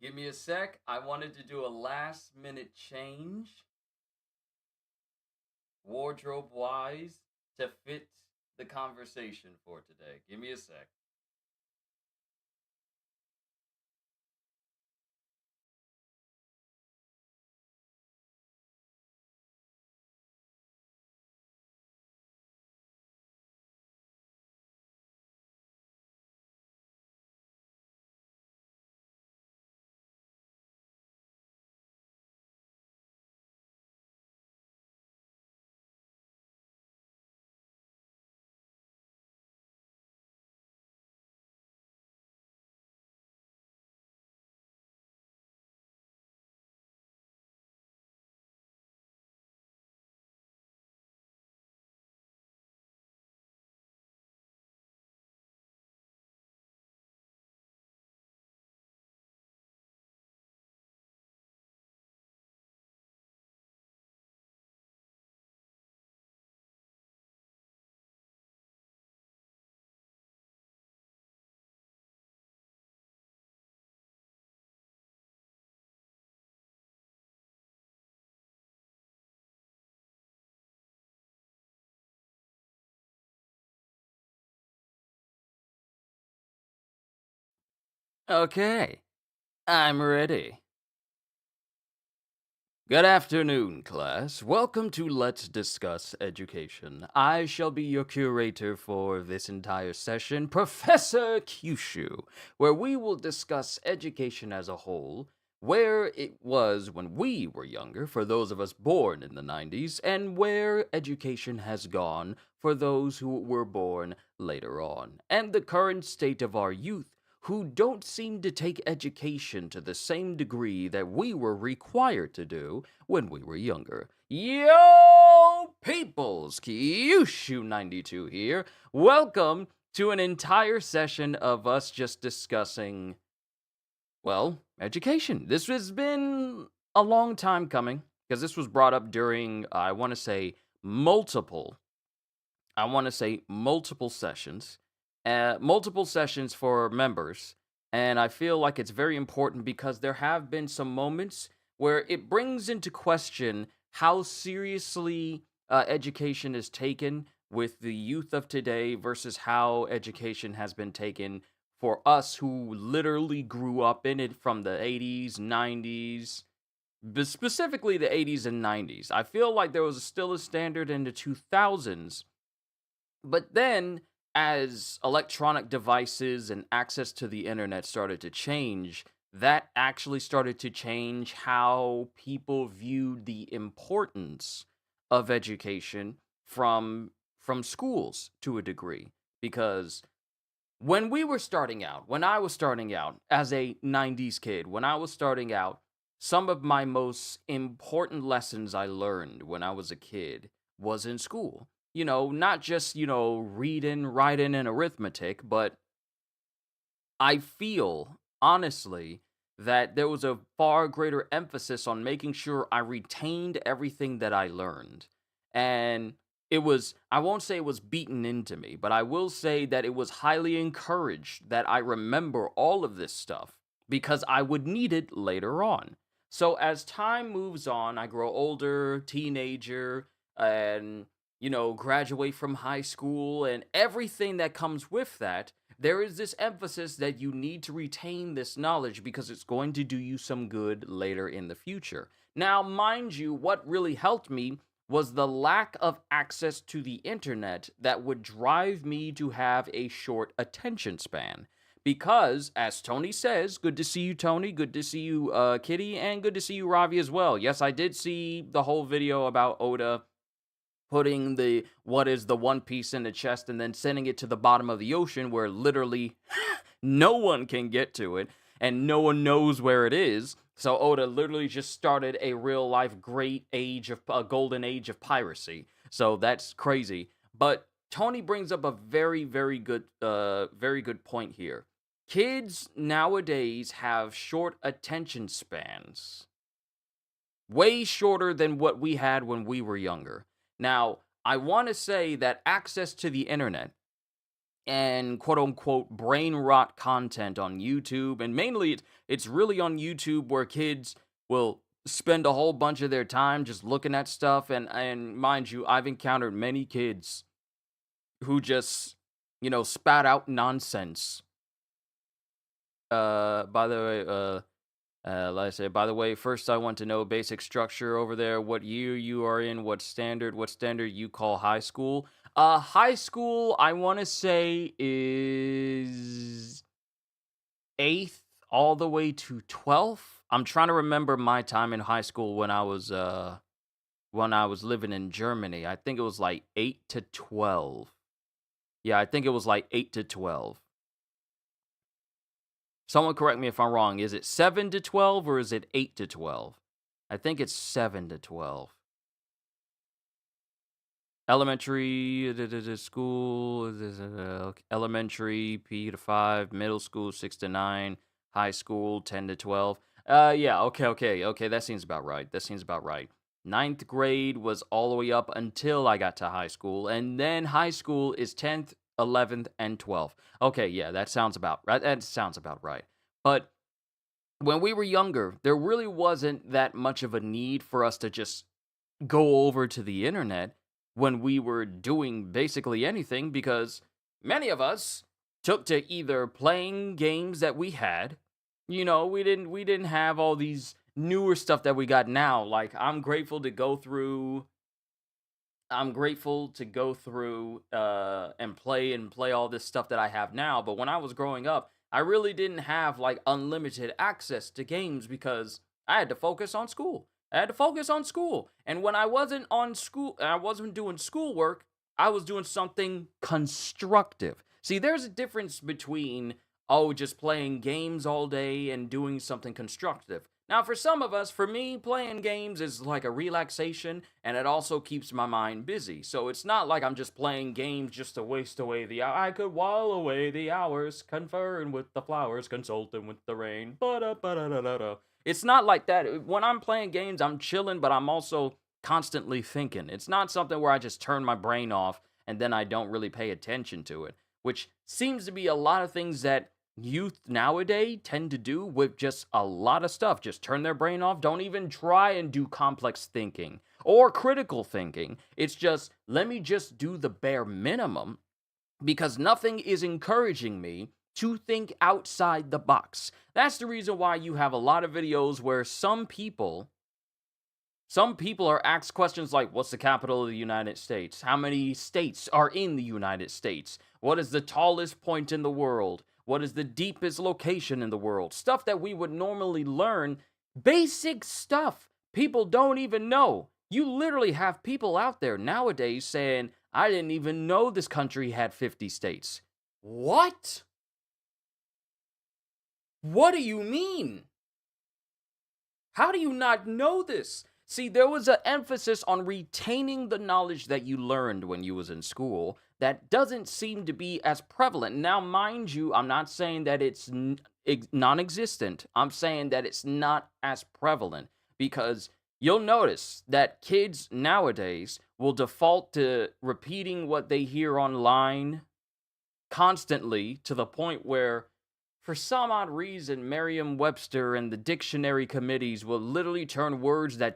Give me a sec. I wanted to do a last minute change, wardrobe wise, to fit the conversation for today. Give me a sec. Okay, I'm ready. Good afternoon, class. Welcome to Let's Discuss Education. I shall be your curator for this entire session, Professor Kyushu, where we will discuss education as a whole, where it was when we were younger, for those of us born in the 90s, and where education has gone for those who were born later on, and the current state of our youth who don't seem to take education to the same degree that we were required to do when we were younger. Yo, peoples! Kyushu92 here. Welcome to an entire session of us just discussing, well, education. This has been a long time coming because this was brought up during, I want to say, multiple multiple sessions, multiple sessions for members. And I feel like it's very important because there have been some moments where it brings into question how seriously education is taken with the youth of today versus how education has been taken for us who literally grew up in it from the 80s, 90s, but specifically the 80s and 90s. I feel like there was still a standard in the 2000s, but then, as electronic devices and access to the internet started to change, that actually started to change how people viewed the importance of education from schools to a degree. Because when we were starting out, when I was starting out as a 90s kid, when I was starting out, some of my most important lessons I learned when I was a kid was in school. Not just, reading, writing, and arithmetic, but I feel, honestly, that there was a far greater emphasis on making sure I retained everything that I learned. And I won't say it was beaten into me, but I will say that it was highly encouraged that I remember all of this stuff because I would need it later on. So as time moves on, I grow older, teenager, and, graduate from high school and everything that comes with that. There is this emphasis that you need to retain this knowledge because it's going to do you some good later in the future. Now, mind you, what really helped me was the lack of access to the internet that would drive me to have a short attention span. Because, as Tony says, good to see you, Tony. Good to see you, Kitty, and good to see you, Ravi, as well. Yes, I did see the whole video about Oda putting the what is the one piece in the chest and then sending it to the bottom of the ocean where literally no one can get to it and no one knows where it is. So Oda literally just started a real life great age of a golden age of piracy. So that's crazy. But Tony brings up a very good point here. Kids nowadays have short attention spans, way shorter than what we had when we were younger. Now, I want to say that access to the internet and quote unquote brain rot content on YouTube. And mainly it's really on YouTube where kids will spend a whole bunch of their time just looking at stuff. And mind you, I've encountered many kids who just, spat out nonsense. By the way, like I said, by the way, first I want to know basic structure over there. What year you are in? What standard you call high school? High school, I want to say is eighth all the way to 12th. I'm trying to remember my time in high school when I was living in Germany. I think it was like 8 to 12. Yeah, I think it was like 8 to 12. Someone correct me if I'm wrong. Is it 7 to 12 or is it 8 to 12? I think it's 7 to 12. Elementary school, elementary P to 5, middle school 6 to 9, high school 10 to 12. Yeah, okay. That seems about right. Ninth grade was all the way up until I got to high school, and then high school is 10th, 11th, and 12th. Okay, yeah, that sounds about right. That sounds about right. But when we were younger, there really wasn't that much of a need for us to just go over to the internet when we were doing basically anything, because many of us took to either playing games that we had. We didn't have all these newer stuff that we got now. Like, I'm grateful to go through and play all this stuff that I have now. But when I was growing up, I really didn't have like unlimited access to games because I had to focus on school. And when I wasn't on school, I wasn't doing schoolwork, I was doing something constructive. See, there's a difference between, oh, just playing games all day and doing something constructive. Now, for some of us, for me, playing games is like a relaxation, and it also keeps my mind busy. So it's not like I'm just playing games just to waste away the hour. I could while away the hours, conferring with the flowers, consulting with the rain. Ba-da-ba-da-da-da-da. It's not like that. When I'm playing games, I'm chilling, but I'm also constantly thinking. It's not something where I just turn my brain off and then I don't really pay attention to it, which seems to be a lot of things that youth nowadays tend to do with just a lot of stuff. Just turn their brain off. Don't even try and do complex thinking or critical thinking. It's just, let me just do the bare minimum because nothing is encouraging me to think outside the box. That's the reason why you have a lot of videos where some people are asked questions like, what's the capital of the United States? How many states are in the United States? What is the tallest point in the world? What is the deepest location in the world? Stuff that we would normally learn. Basic stuff people don't even know. You literally have people out there nowadays saying, I didn't even know this country had 50 states. What? What do you mean? How do you not know this? See, there was an emphasis on retaining the knowledge that you learned when you was in school that doesn't seem to be as prevalent. Now, mind you, I'm not saying that it's non-existent. I'm saying that it's not as prevalent because you'll notice that kids nowadays will default to repeating what they hear online constantly to the point where, for some odd reason, Merriam-Webster and the dictionary committees will literally turn words that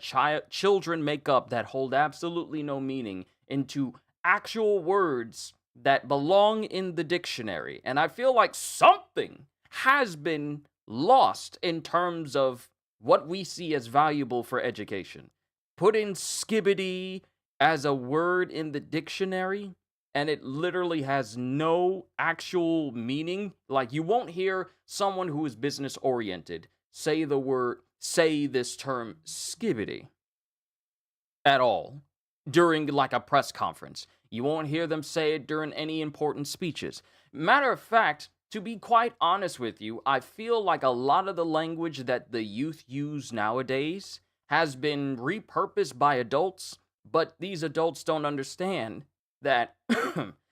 children make up that hold absolutely no meaning into actual words that belong in the dictionary. And I feel like something has been lost in terms of what we see as valuable for education. Put in skibbity as a word in the dictionary, and it literally has no actual meaning. Like, you won't hear someone who is business oriented say this term skibbity at all during like a press conference. You won't hear them say it during any important speeches. Matter of fact, to be quite honest with you, I feel like a lot of the language that the youth use nowadays has been repurposed by adults, but these adults don't understand that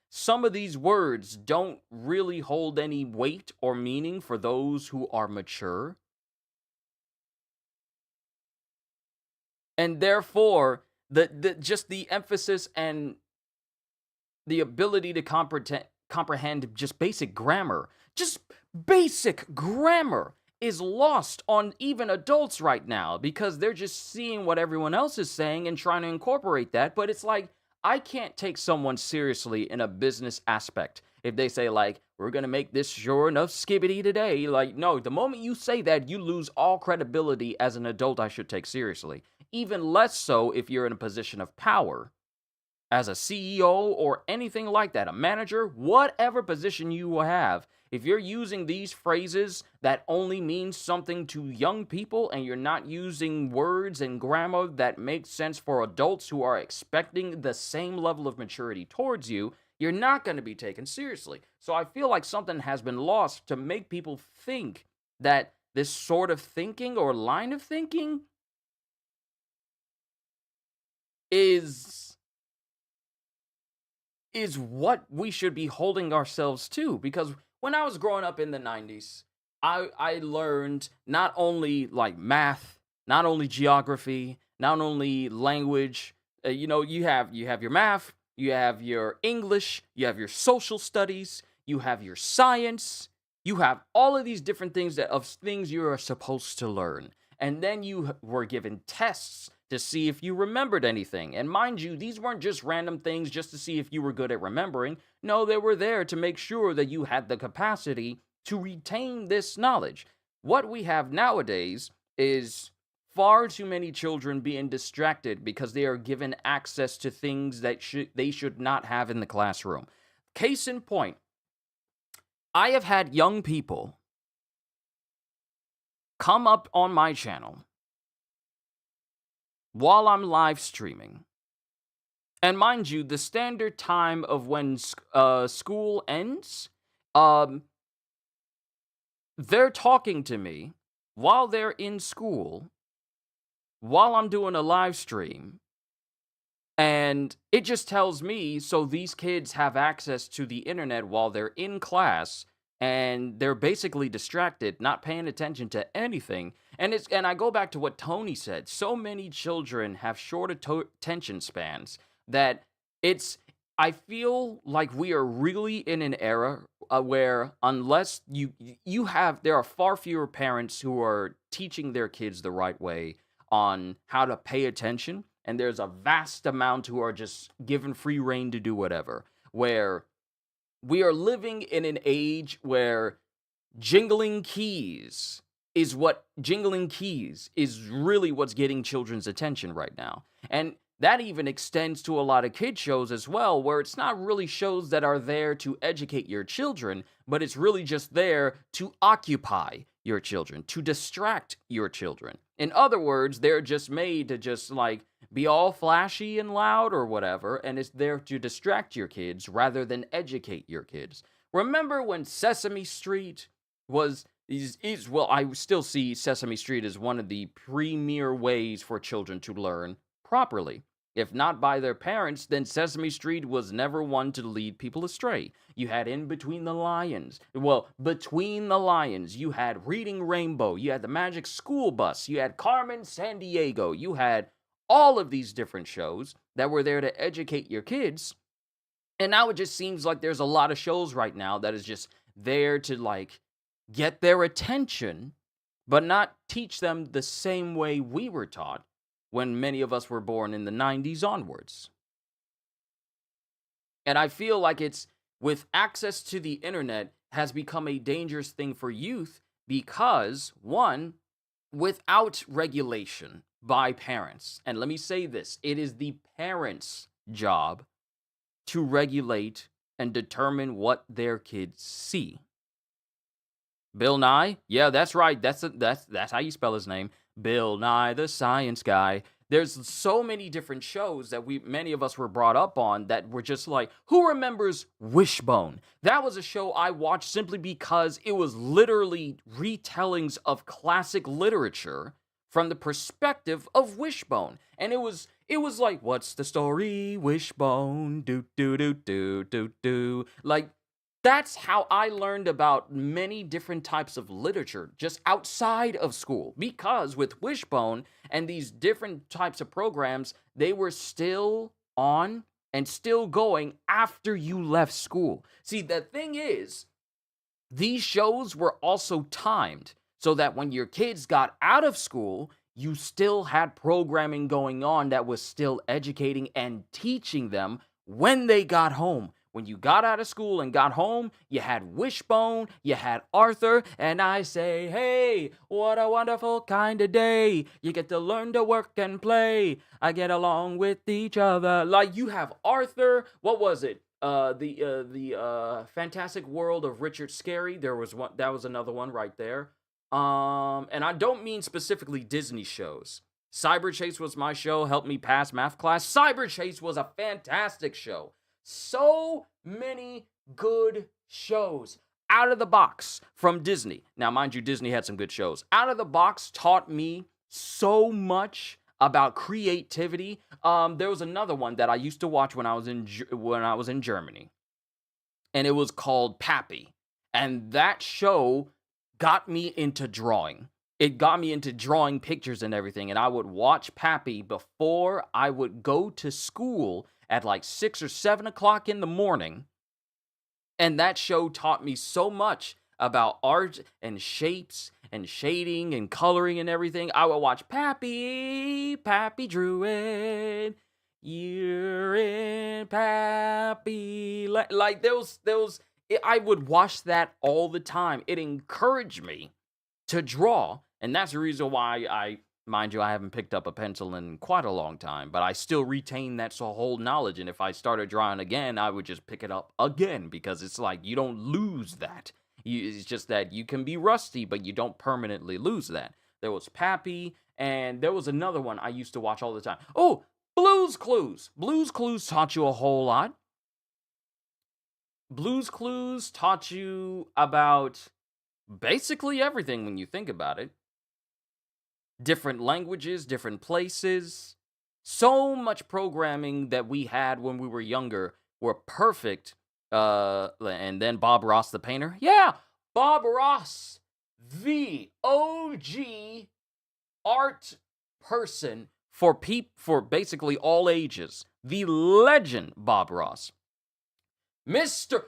some of these words don't really hold any weight or meaning for those who are mature. And therefore, just the emphasis and the ability to comprehend just basic grammar. Just basic grammar is lost on even adults right now because they're just seeing what everyone else is saying and trying to incorporate that. But it's like, I can't take someone seriously in a business aspect if they say, like, we're going to make this sure enough skibbity today. Like, no, the moment you say that, you lose all credibility as an adult I should take seriously. Even less so if you're in a position of power as a CEO or anything like that, a manager, whatever position you have, if you're using these phrases that only mean something to young people and you're not using words and grammar that make sense for adults who are expecting the same level of maturity towards you, you're not going to be taken seriously. So I feel like something has been lost to make people think that this sort of thinking or line of thinking is what we should be holding ourselves to. Because when I was growing up in the 90s, I learned not only like math, not only geography, not only language. You have your math, you have your English, you have your social studies, you have your science, you have all of these different things that of things you are supposed to learn. And then you were given tests to see if you remembered anything. And mind you, these weren't just random things just to see if you were good at remembering. No, they were there to make sure that you had the capacity to retain this knowledge. What we have nowadays is far too many children being distracted because they are given access to things that they should not have in the classroom. Case in point, I have had young people come up on my channel while I'm live streaming. And mind you, the standard time of when school ends, um, they're talking to me while they're in school, while I'm doing a live stream. And it just tells me, so these kids have access to the internet while they're in class and they're basically distracted, not paying attention to anything. And I go back to what Tony said. So many children have short attention spans that it's I feel like we are really in an era where unless there are far fewer parents who are teaching their kids the right way on how to pay attention, and there's a vast amount who are just given free rein to do whatever, where we are living in an age where jingling keys is really what's getting children's attention right now. And that even extends to a lot of kid shows as well, where it's not really shows that are there to educate your children, but it's really just there to occupy your children, to distract your children. In other words, they're just made to just like be all flashy and loud or whatever, and it's there to distract your kids rather than educate your kids. Remember when Sesame Street well, I still see Sesame Street as one of the premier ways for children to learn properly. If not by their parents, then Sesame Street was never one to lead people astray. You had In Between the Lions. Well, Between the Lions. You had Reading Rainbow. You had The Magic School Bus. You had Carmen Sandiego. You had all of these different shows that were there to educate your kids. And now it just seems like there's a lot of shows right now that is just there to like get their attention, but not teach them the same way we were taught when many of us were born in the 90s onwards. And I feel like it's with access to the internet has become a dangerous thing for youth because, one, without regulation by parents, and let me say this, it is the parents' job to regulate and determine what their kids see. Bill Nye? Yeah, that's right. That's how you spell his name. Bill Nye the Science Guy. There's so many different shows that many of us were brought up on that were just like, who remembers Wishbone? That was a show I watched simply because it was literally retellings of classic literature from the perspective of Wishbone. And it was like, what's the story? Wishbone, do do do do do do. Like, that's how I learned about many different types of literature just outside of school. Because with Wishbone and these different types of programs, they were still on and still going after you left school. See, the thing is, these shows were also timed so that when your kids got out of school, you still had programming going on that was still educating and teaching them when they got home. When you got out of school and got home, you had Wishbone, you had Arthur, and I say, hey, what a wonderful kind of day. You get to learn to work and play. I get along with each other. Like, you have Arthur, what was it? The Fantastic World of Richard Scarry. There was one, that was another one right there. And I don't mean specifically Disney shows. Cyber Chase was my show, helped me pass math class. Cyber Chase was a fantastic show. So many good shows out of the box from Disney. Now, mind you, Disney had some good shows. Out of the box taught me so much about creativity. There was another one that I used to watch when I was in Germany, and it was called Pappy. And that show got me into drawing. It got me into drawing pictures and everything. And I would watch Pappy before I would go to school at like 6 or 7 o'clock in the morning. And that show taught me so much about art and shapes and shading and coloring and everything. I would watch Pappy drew it. You're in Pappy. Like there was I would watch that all the time. It encouraged me to draw. And that's the reason why mind you, I haven't picked up a pencil in quite a long time, but I still retain that whole knowledge. And if I started drawing again, I would just pick it up again, because it's like you don't lose that. It's just that you can be rusty, but you don't permanently lose that. There was Pappy, and there was another one I used to watch all the time. Oh, Blue's Clues. Blue's Clues taught you a whole lot. Blue's Clues taught you about basically everything when you think about it. Different languages, different places. So much programming that we had when we were younger were perfect. And then Bob Ross the painter. Yeah, Bob Ross, the OG art person for basically all ages. The legend Bob Ross. Mr.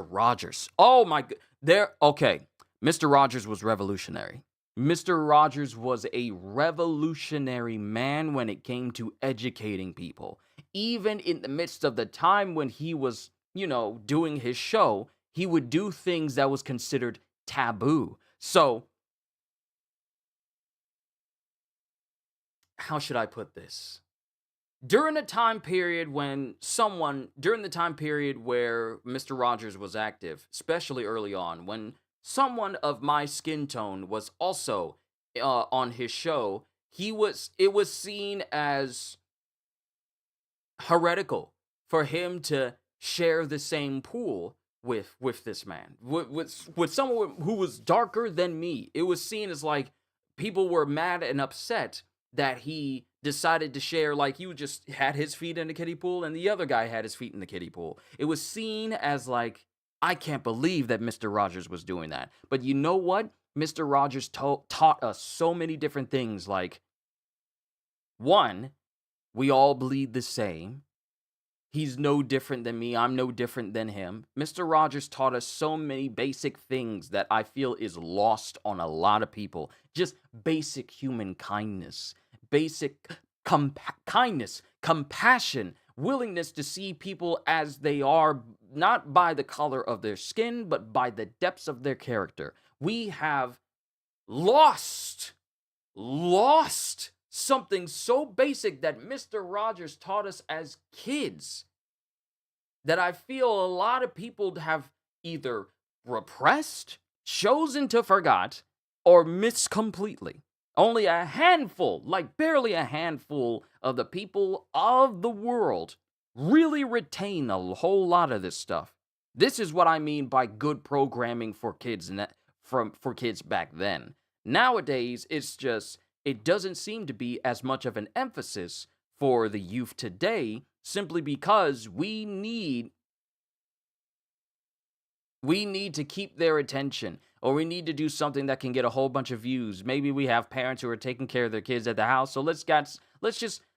Rogers. Oh my god. Okay. Mr. Rogers was revolutionary. Mr. Rogers was a revolutionary man when it came to educating people. Even in the midst of the time when he was, doing his show, he would do things that was considered taboo. So, how should I put this? During the time period where Mr. Rogers was active, especially early on, when someone of my skin tone was also on his show, it was seen as heretical for him to share the same pool with this man, with someone who was darker than me. It was seen as like people were mad and upset that he decided to share, like you just had his feet in the kiddie pool and the other guy had his feet in the kiddie pool. It was seen as like, I can't believe that Mr. Rogers was doing that. But you know what? Mr. Rogers taught us so many different things. Like, one, we all bleed the same. He's no different than me. I'm no different than him. Mr. Rogers taught us so many basic things that I feel is lost on a lot of people. Just basic human kindness, basic kindness, compassion, willingness to see people as they are, not by the color of their skin, but by the depths of their character. We have lost something so basic that Mr. Rogers taught us as kids that I feel a lot of people have either repressed, chosen to forget, or missed completely. Only a handful, like barely a handful of the people of the world really retain a whole lot of this stuff. This is what I mean by good programming for kids for kids back then. Nowadays, it doesn't seem to be as much of an emphasis for the youth today, simply because we need to keep their attention, or we need to do something that can get a whole bunch of views. Maybe we have parents who are taking care of their kids at the house, so let's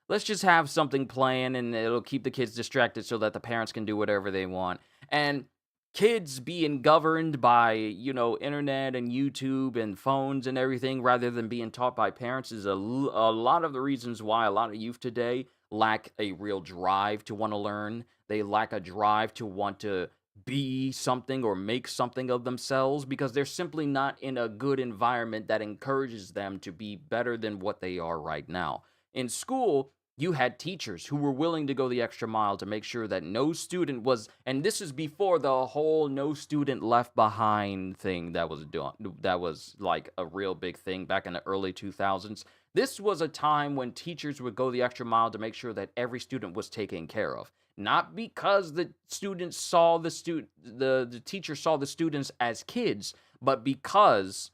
let's just have something playing and it'll keep the kids distracted so that the parents can do whatever they want. And kids being governed by, internet and YouTube and phones and everything rather than being taught by parents is a lot of the reasons why a lot of youth today lack a real drive to want to learn. They lack a drive to want to be something or make something of themselves because they're simply not in a good environment that encourages them to be better than what they are right now. In school, you had teachers who were willing to go the extra mile to make sure that no student was, and this is before the whole no student left behind thing that was like a real big thing back in the early 2000s. This was a time when teachers would go the extra mile to make sure that every student was taken care of. Not because the students saw the teacher saw the students as kids, but because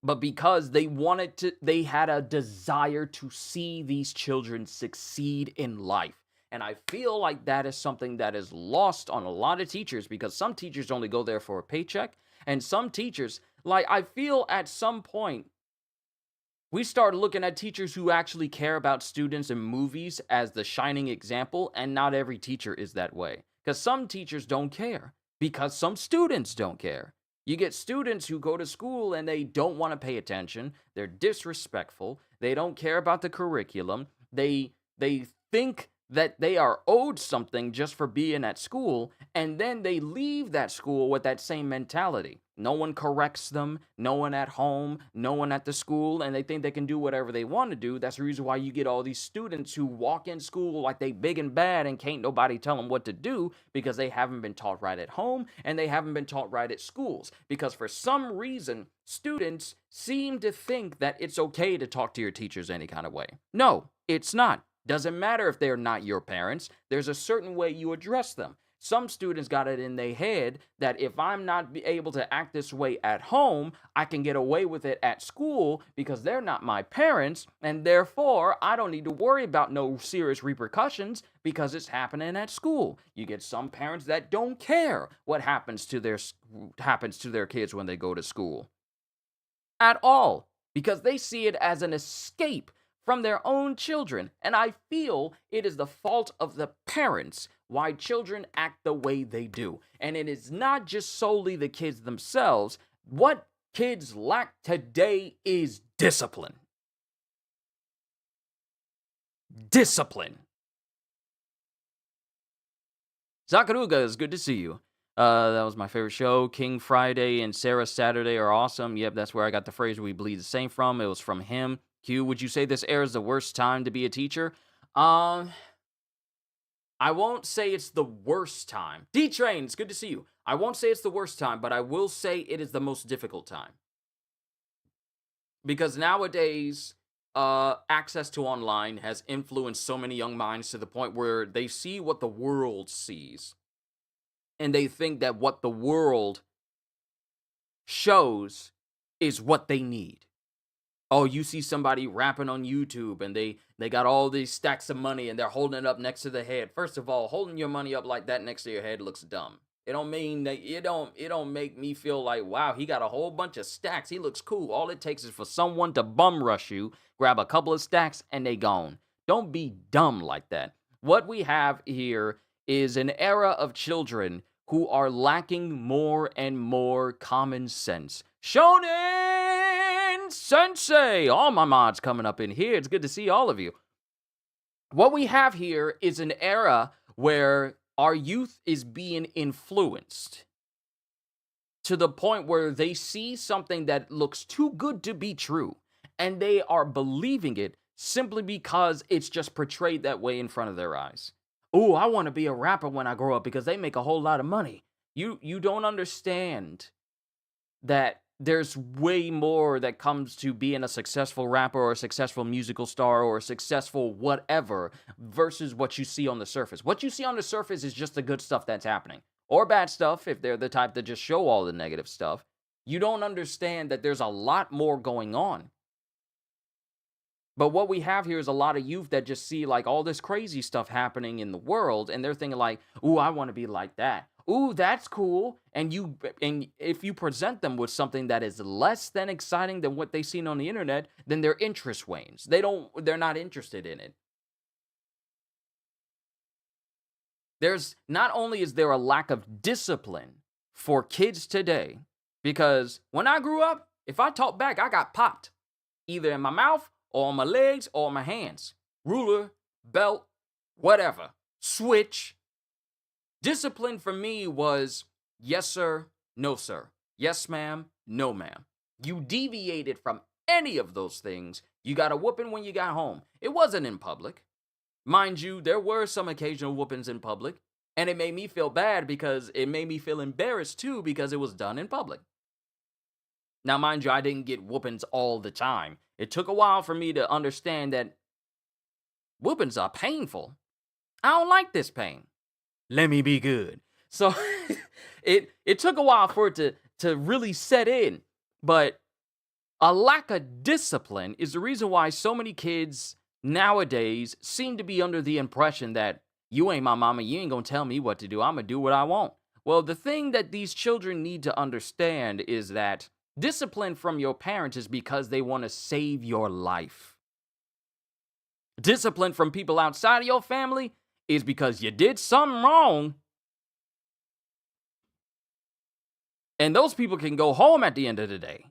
they had a desire to see these children succeed in life. And I feel like that is something that is lost on a lot of teachers because some teachers only go there for a paycheck. And some teachers, like, I feel at some point, we start looking at teachers who actually care about students in movies as the shining example, and not every teacher is that way. Because some teachers don't care, because some students don't care. You get students who go to school and they don't want to pay attention. They're disrespectful. They don't care about the curriculum. They think that they are owed something just for being at school, and then they leave that school with that same mentality. No one corrects them, no one at home, no one at the school, and they think they can do whatever they want to do. That's the reason why you get all these students who walk in school like they big and bad and can't nobody tell them what to do because they haven't been taught right at home and they haven't been taught right at schools. Because for some reason, students seem to think that it's okay to talk to your teachers any kind of way. No, it's not. Doesn't matter if they're not your parents. There's a certain way you address them. Some students got it in their head that if I'm not able to act this way at home, I can get away with it at school because they're not my parents, and therefore I don't need to worry about no serious repercussions because it's happening at school. You get some parents that don't care what happens to their kids when they go to school at all because they see it as an escape from their own children. And I feel it is the fault of the parents why children act the way they do. And it is not just solely the kids themselves. What kids lack today is discipline. Discipline. Sakaruga, it's good to see you. That was my favorite show. King Friday and Sarah Saturday are awesome. Yep, that's where I got the phrase "we bleed the same" from. It was from him. Q, would you say this era is the worst time to be a teacher? I won't say it's the worst time. D-Train, it's good to see you. I won't say it's the worst time, but I will say it is the most difficult time. Because nowadays, access to online has influenced so many young minds to the point where they see what the world sees. And they think that what the world shows is what they need. Oh, you see somebody rapping on YouTube and they got all these stacks of money and they're holding it up next to the head. First of all, holding your money up like that next to your head looks dumb. It don't mean that it don't make me feel like, wow, he got a whole bunch of stacks. He looks cool. All it takes is for someone to bum rush you, grab a couple of stacks, and they gone. Don't be dumb like that. What we have here is an era of children who are lacking more and more common sense. Shonen Sensei! All my mods coming up in here. It's good to see all of you. What we have here is an era where our youth is being influenced to the point where they see something that looks too good to be true, and they are believing it simply because it's just portrayed that way in front of their eyes. Oh, I want to be a rapper when I grow up because they make a whole lot of money. You don't understand that there's way more that comes to being a successful rapper or a successful musical star or a successful whatever versus what you see on the surface. What you see on the surface is just the good stuff that's happening. Or bad stuff if they're the type that just show all the negative stuff. You don't understand that there's a lot more going on. But what we have here is a lot of youth that just see like all this crazy stuff happening in the world and they're thinking like, ooh, I want to be like that. Ooh, that's cool. And if you present them with something that is less than exciting than what they've seen on the internet, then their interest wanes. They're not interested in it. There's not only is there a lack of discipline for kids today, because when I grew up, if I talked back, I got popped either in my mouth or on my legs or my hands. Ruler, belt, whatever. Switch. Discipline for me was yes, sir, no, sir. Yes, ma'am, no, ma'am. You deviated from any of those things, you got a whooping when you got home. It wasn't in public. Mind you, there were some occasional whoopings in public, and it made me feel bad because it made me feel embarrassed too because it was done in public. Now, mind you, I didn't get whoopings all the time. It took a while for me to understand that whoopings are painful. I don't like this pain. Let me be good. So it took a while for it to really set in, but a lack of discipline is the reason why so many kids nowadays seem to be under the impression that you ain't my mama, you ain't gonna tell me what to do, I'm gonna do what I want. Well, the thing that these children need to understand is that discipline from your parents is because they want to save your life. Discipline from people outside of your family is because you did something wrong. And those people can go home at the end of the day.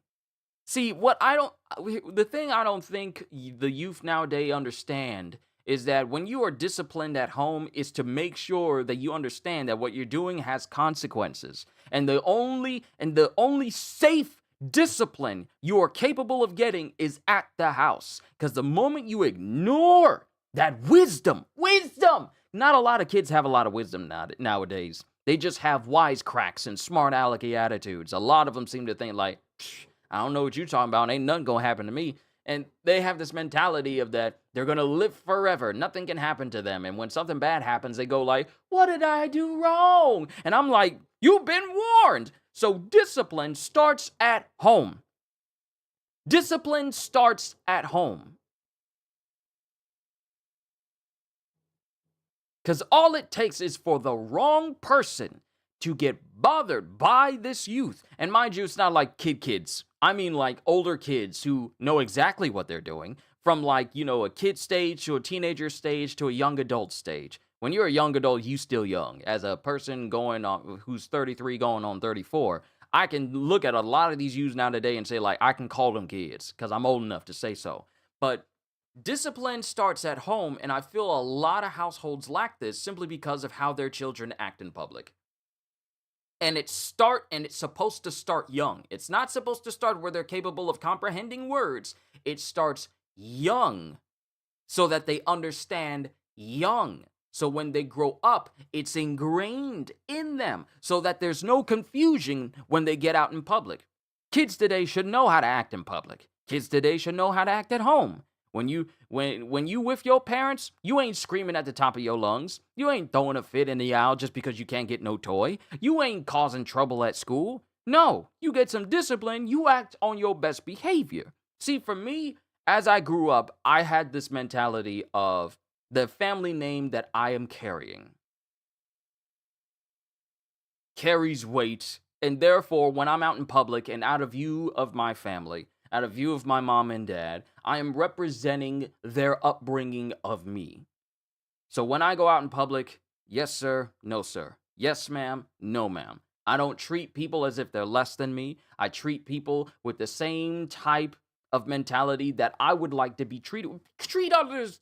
See, the thing I don't think the youth nowadays understand is that when you are disciplined at home is to make sure that you understand that what you're doing has consequences. And the only safe discipline you are capable of getting is at the house. Because the moment you ignore that wisdom, not a lot of kids have a lot of wisdom nowadays. They just have wisecracks and smart alecky attitudes. A lot of them seem to think like, I don't know what you're talking about. Ain't nothing gonna happen to me. And they have this mentality of that they're gonna live forever. Nothing can happen to them. And when something bad happens, they go like, what did I do wrong? And I'm like, you've been warned. So discipline starts at home. Discipline starts at home. Because all it takes is for the wrong person to get bothered by this youth. And mind you, it's not like kids. I mean like older kids who know exactly what they're doing. From like, a kid stage to a teenager stage to a young adult stage. When you're a young adult, you still young. As a person going on who's 33 going on 34, I can look at a lot of these youths now today and say like, I can call them kids because I'm old enough to say so. But discipline starts at home, and I feel a lot of households lack this simply because of how their children act in public. And it's supposed to start young. It's not supposed to start where they're capable of comprehending words. It starts young so that they understand young. So when they grow up, it's ingrained in them so that there's no confusion when they get out in public. Kids today should know how to act in public. Kids today should know how to act at home. When you with your parents, you ain't screaming at the top of your lungs. You ain't throwing a fit in the aisle just because you can't get no toy. You ain't causing trouble at school. No, you get some discipline. You act on your best behavior. See, for me, as I grew up, I had this mentality of the family name that I am carrying carries weight. And therefore, when I'm out in public and out of view of my family, out of view of my mom and dad, I am representing their upbringing of me. So when I go out in public, yes, sir, no, sir. Yes, ma'am, no, ma'am. I don't treat people as if they're less than me. I treat people with the same type of mentality that I would like to be treated. Treat others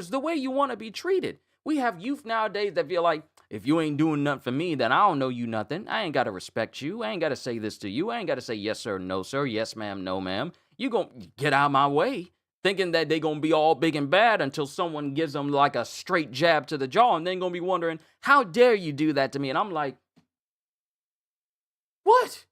the way you want to be treated. We have youth nowadays that feel like, if you ain't doing nothing for me, then I don't know you nothing. I ain't got to respect you. I ain't got to say this to you. I ain't got to say yes, sir, no, sir. Yes, ma'am, no, ma'am. You gonna get out of my way. Thinking that they gonna be all big and bad until someone gives them like a straight jab to the jaw. And then gonna be wondering, how dare you do that to me? And I'm like, what?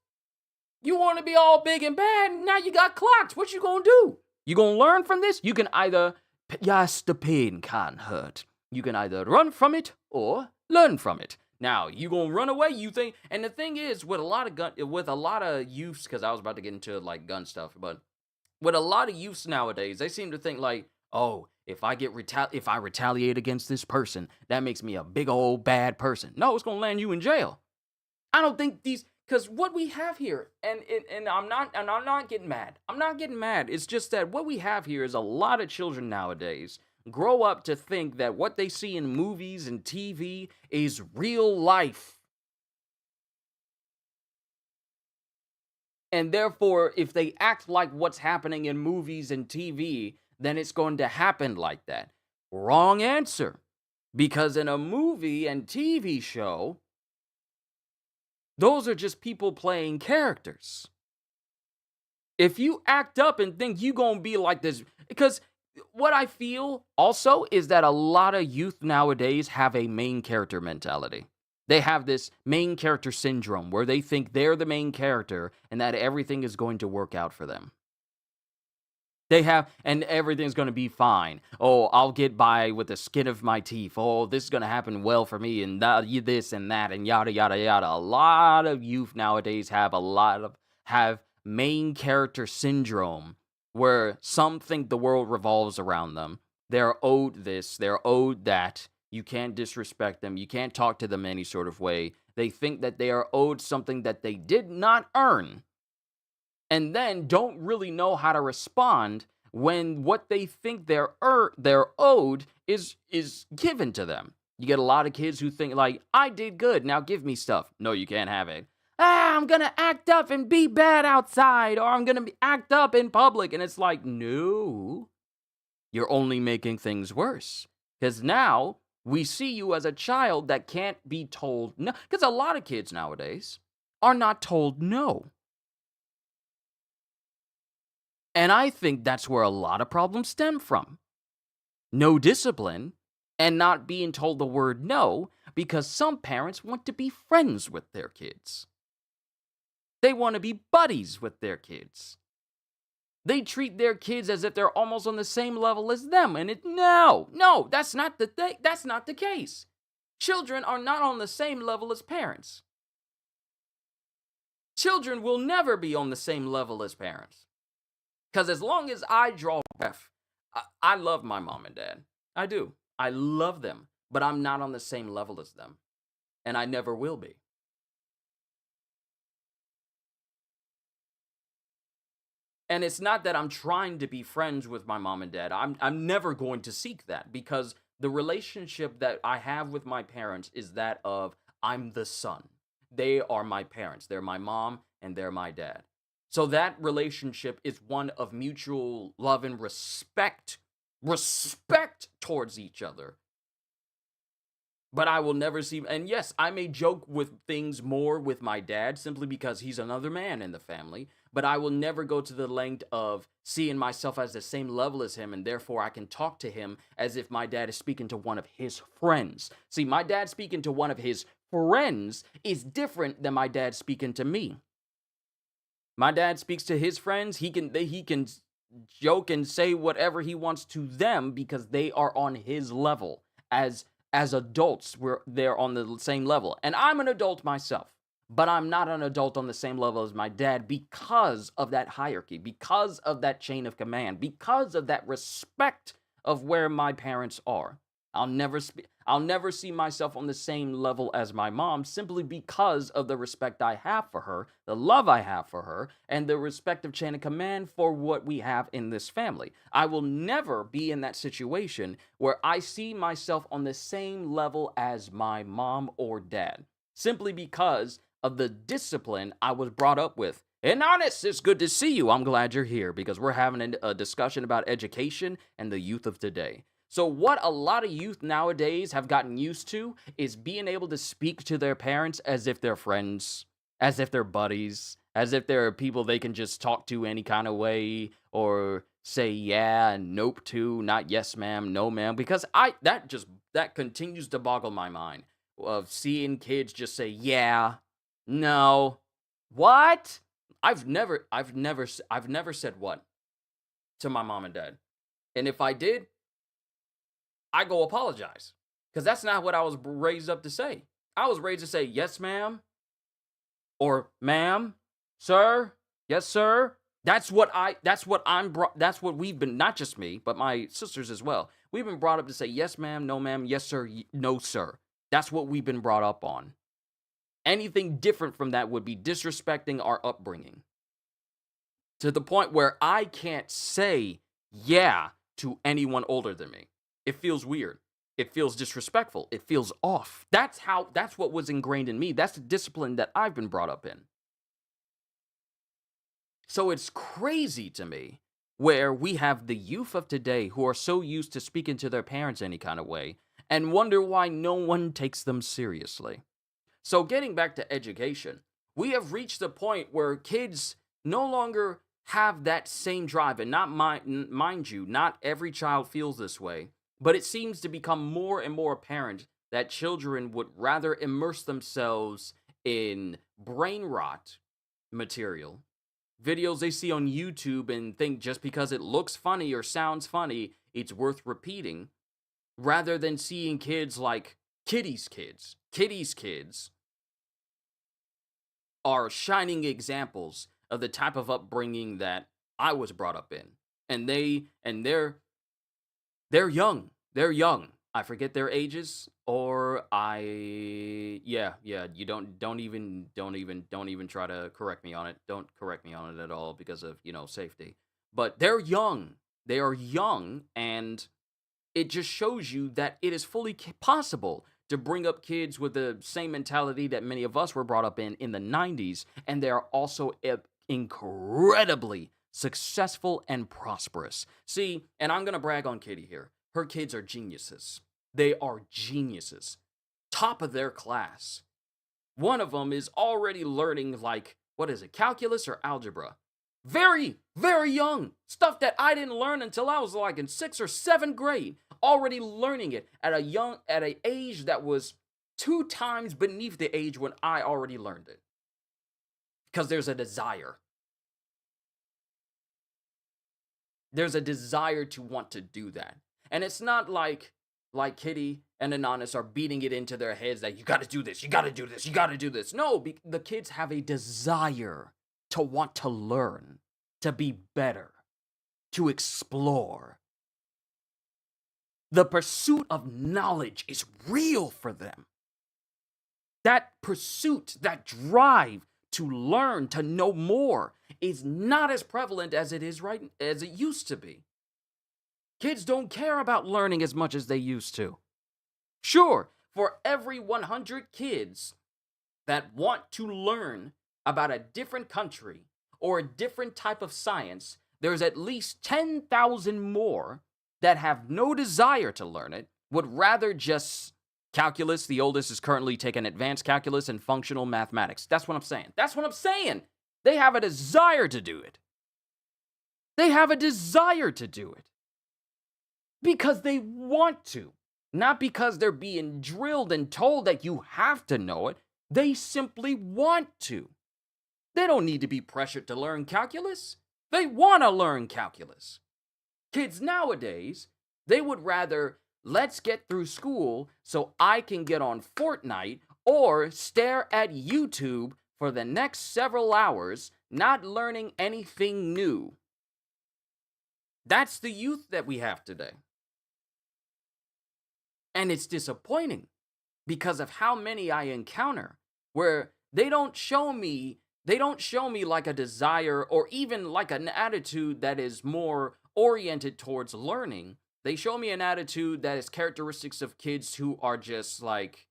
You want to be all big and bad? Now you got clocked. What you gonna do? You gonna learn from this? You can either, yes, the pain can't hurt. You can either run from it or learn from it. Now, you gonna run away, you think, and the thing is, with a lot of youths, because I was about to get into like gun stuff, but with a lot of youths nowadays, they seem to think like, oh, if I retaliate against this person, that makes me a big old bad person. No, it's gonna land you in jail. I don't think because what we have here, and I'm not getting mad. I'm not getting mad. It's just that what we have here is a lot of children nowadays grow up to think that what they see in movies and TV is real life. And therefore, if they act like what's happening in movies and TV, then it's going to happen like that. Wrong answer. Because in a movie and TV show, those are just people playing characters. If you act up and think you gonna be like this, because what I feel also is that a lot of youth nowadays have a main character mentality. They have this main character syndrome where they think they're the main character and that everything is going to work out for them. They have, and everything's going to be fine. Oh, I'll get by with the skin of my teeth. Oh, this is going to happen well for me, and this and that, and yada yada yada. A lot of youth nowadays have main character syndrome, where some think the world revolves around them. They're owed this, they're owed that. You can't disrespect them. You can't talk to them any sort of way. They think that they are owed something that they did not earn, and then don't really know how to respond when what they think they're owed is given to them. You get a lot of kids who think like, I did good, now give me stuff. No, you can't have it. I'm gonna act up and be bad outside, or I'm gonna act up in public. And it's like, no, you're only making things worse. Because now we see you as a child that can't be told no. Because a lot of kids nowadays are not told no. And I think that's where a lot of problems stem from. No discipline and not being told the word no, because some parents want to be friends with their kids. They want to be buddies with their kids. They treat their kids as if they're almost on the same level as them. And no, that's not the case. Children are not on the same level as parents. Children will never be on the same level as parents. Because as long as I draw breath, I love my mom and dad. I do. I love them. But I'm not on the same level as them. And I never will be. And it's not that I'm trying to be friends with my mom and dad. I'm never going to seek that, because the relationship that I have with my parents is that of I'm the son. They are my parents. They're my mom and they're my dad. So that relationship is one of mutual love and respect. Respect towards each other. But I will never see, and yes, I may joke with things more with my dad simply because he's another man in the family, but I will never go to the length of seeing myself as the same level as him, and therefore I can talk to him as if my dad is speaking to one of his friends. See, my dad speaking to one of his friends is different than my dad speaking to me. My dad speaks to his friends, he can joke and say whatever he wants to them because they are on his level. As adults, they're on the same level. And I'm an adult myself, but I'm not an adult on the same level as my dad because of that hierarchy, because of that chain of command, because of that respect of where my parents are. I'll never see myself on the same level as my mom simply because of the respect I have for her, the love I have for her, and the respective chain of command for what we have in this family. I will never be in that situation where I see myself on the same level as my mom or dad, simply because of the discipline I was brought up with. And Honest, it's good to see you. I'm glad you're here because we're having a discussion about education and the youth of today. So what a lot of youth nowadays have gotten used to is being able to speak to their parents as if they're friends, as if they're buddies, as if they're people they can just talk to any kind of way, or say yeah and nope to, not yes ma'am, no ma'am, because that continues to boggle my mind of seeing kids just say yeah, no, what? I've never said what to my mom and dad. And if I did, I go apologize, because that's not what I was raised up to say. I was raised to say yes, ma'am, or ma'am, sir, yes, sir. That's what we've been, not just me, but my sisters as well. We've been brought up to say yes, ma'am, no, ma'am, yes, sir, no, sir. That's what we've been brought up on. Anything different from that would be disrespecting our upbringing, to the point where I can't say yeah to anyone older than me. It feels weird. It feels disrespectful. It feels off. That's what was ingrained in me. That's the discipline that I've been brought up in. So it's crazy to me where we have the youth of today who are so used to speaking to their parents any kind of way and wonder why no one takes them seriously. So, getting back to education, we have reached a point where kids no longer have that same drive. And not mind you, not every child feels this way, but it seems to become more and more apparent that children would rather immerse themselves in brain rot material, videos they see on YouTube, and think just because it looks funny or sounds funny, it's worth repeating, rather than seeing kids like Kitty's kids are shining examples of the type of upbringing that I was brought up in. And they're young. They're young. I forget their ages, or you don't even try to correct me on it. Don't correct me on it at all because of, safety. But they're young. They are young, and it just shows you that it is fully possible to bring up kids with the same mentality that many of us were brought up in the 90s, and they are also incredibly successful and prosperous. See, and I'm going to brag on Kitty here. Her kids are geniuses. They are geniuses. Top of their class. One of them is already learning, like, what is it, calculus or algebra? Very, very young. Stuff that I didn't learn until I was like in 6th or 7th grade. Already learning it at an age that was 2 times beneath the age when I already learned it. Because there's a desire. There's a desire to want to do that. And it's not like Kitty and Anonymous are beating it into their heads that you got to do this, you got to do this, you got to do this. No, the kids have a desire to want to learn, to be better, to explore. The pursuit of knowledge is real for them. That pursuit, that drive to learn, to know more, is not as prevalent as it used to be. Kids don't care about learning as much as they used to. Sure, for every 100 kids that want to learn about a different country or a different type of science, there's at least 10,000 more that have no desire to learn it, would rather just calculus. The oldest is currently taking advanced calculus and functional mathematics. That's what I'm saying. That's what I'm saying. They have a desire to do it. They have a desire to do it. Because they want to. Not because they're being drilled and told that you have to know it. They simply want to. They don't need to be pressured to learn calculus. They want to learn calculus. Kids nowadays, they would rather, let's get through school so I can get on Fortnite or stare at YouTube for the next several hours, not learning anything new. That's the youth that we have today. And it's disappointing because of how many I encounter where they don't show me like a desire or even like an attitude that is more oriented towards learning. They show me an attitude that is characteristics of kids who are just like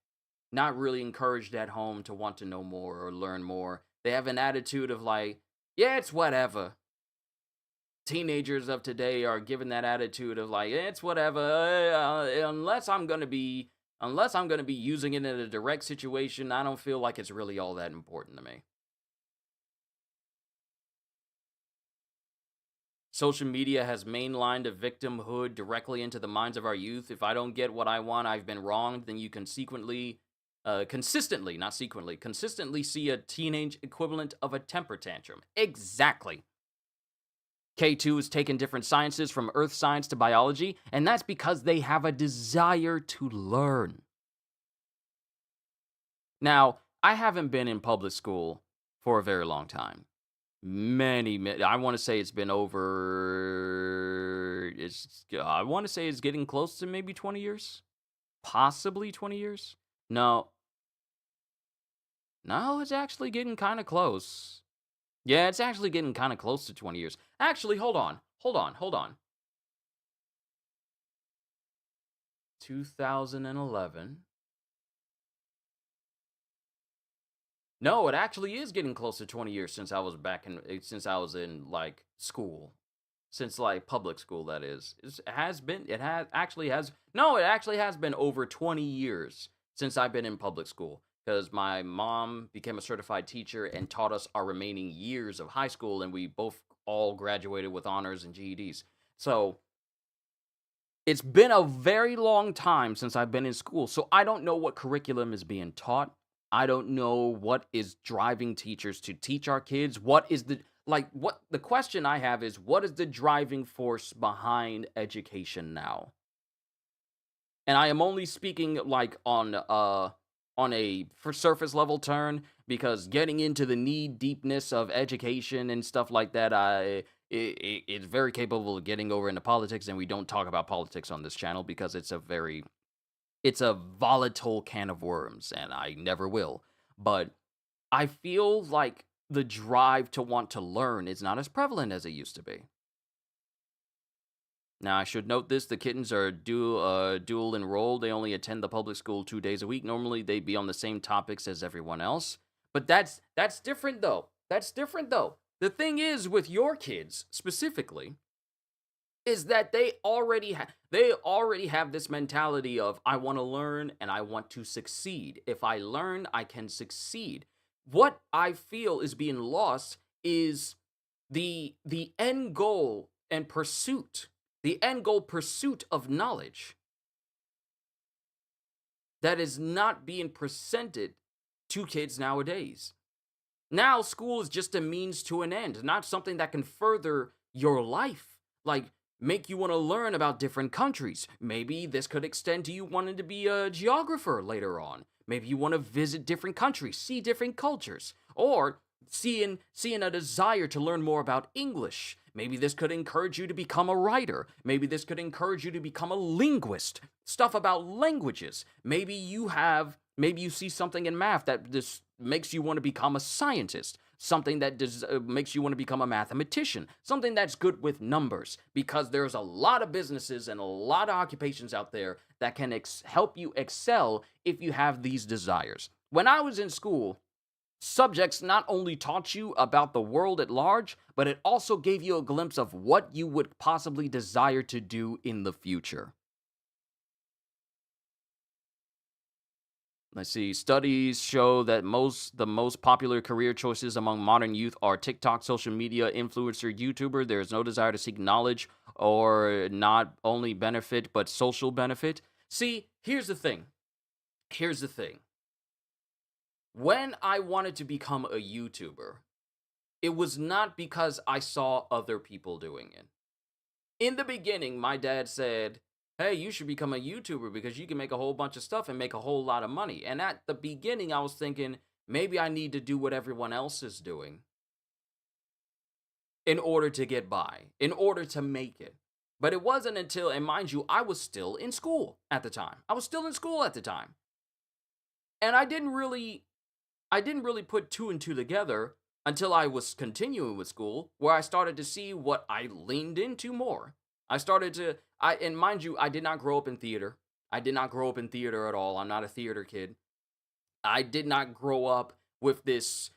not really encouraged at home to want to know more or learn more. They have an attitude of like, yeah, it's whatever. Teenagers of today are given that attitude of like, it's whatever, unless I'm going to be using it in a direct situation, I don't feel like it's really all that important to me. Social media has mainlined a victimhood directly into the minds of our youth. If I don't get what I want, I've been wronged, then you can consistently see a teenage equivalent of a temper tantrum. Exactly. K2 is taking different sciences from earth science to biology, and that's because they have a desire to learn. Now, I haven't been in public school for a very long time. I want to say it's been I want to say it's getting close to maybe 20 years. Possibly 20 years. No, it's actually getting kind of close. Yeah, it's actually getting kind of close to 20 years. Actually, hold on. 2011. No, it actually is getting close to 20 years since I was since I was in like school. Since like public school, that is. It has been, it has actually has, no, it actually has been over 20 years since I've been in public school because my mom became a certified teacher and taught us our remaining years of high school, and we both all graduated with honors and GEDs. So it's been a very long time since I've been in school, so I don't know what curriculum is being taught. I don't know what is driving teachers to teach our kids. What is the what the question I have is what is the driving force behind education now? And I am only speaking like on a for surface level turn because getting into the knee deepness of education and stuff like that, it's very capable of getting over into politics, and we don't talk about politics on this channel because it's a volatile can of worms, and I never will. But I feel like the drive to want to learn is not as prevalent as it used to be. Now, I should note this: the kittens are dual enrolled. They only attend the public school 2 days a week. Normally, they'd be on the same topics as everyone else. But that's different though. That's different though. The thing is with your kids specifically is that they already have this mentality of I want to learn and I want to succeed. If I learn, I can succeed. What I feel is being lost is the end goal and pursuit. The end goal pursuit of knowledge that is not being presented to kids nowadays. Now, school is just a means to an end, not something that can further your life. Like, make you want to learn about different countries. Maybe this could extend to you wanting to be a geographer later on. Maybe you want to visit different countries, see different cultures, or seeing a desire to learn more about English. Maybe this could encourage you to become a writer. Maybe this could encourage you to become a linguist. Stuff about languages. Maybe you see something in math that just makes you want to become a scientist. Something that makes you want to become a mathematician. Something that's good with numbers. Because there's a lot of businesses and a lot of occupations out there that can help you excel if you have these desires. When I was in school, subjects not only taught you about the world at large, but it also gave you a glimpse of what you would possibly desire to do in the future. Let's see. Studies show that the most popular career choices among modern youth are TikTok, social media, influencer, YouTuber. There is no desire to seek knowledge or not only benefit, but social benefit. See, here's the thing. Here's the thing. When I wanted to become a YouTuber, it was not because I saw other people doing it. In the beginning, my dad said, hey, you should become a YouTuber because you can make a whole bunch of stuff and make a whole lot of money. And at the beginning, I was thinking, maybe I need to do what everyone else is doing in order to get by, in order to make it. But it wasn't until, and mind you, I was still in school at the time. And I didn't really put two and two together until I was continuing with school, where I started to see what I leaned into more. And mind you, I did not grow up in theater. I did not grow up in theater at all. I'm not a theater kid. I did not grow up with this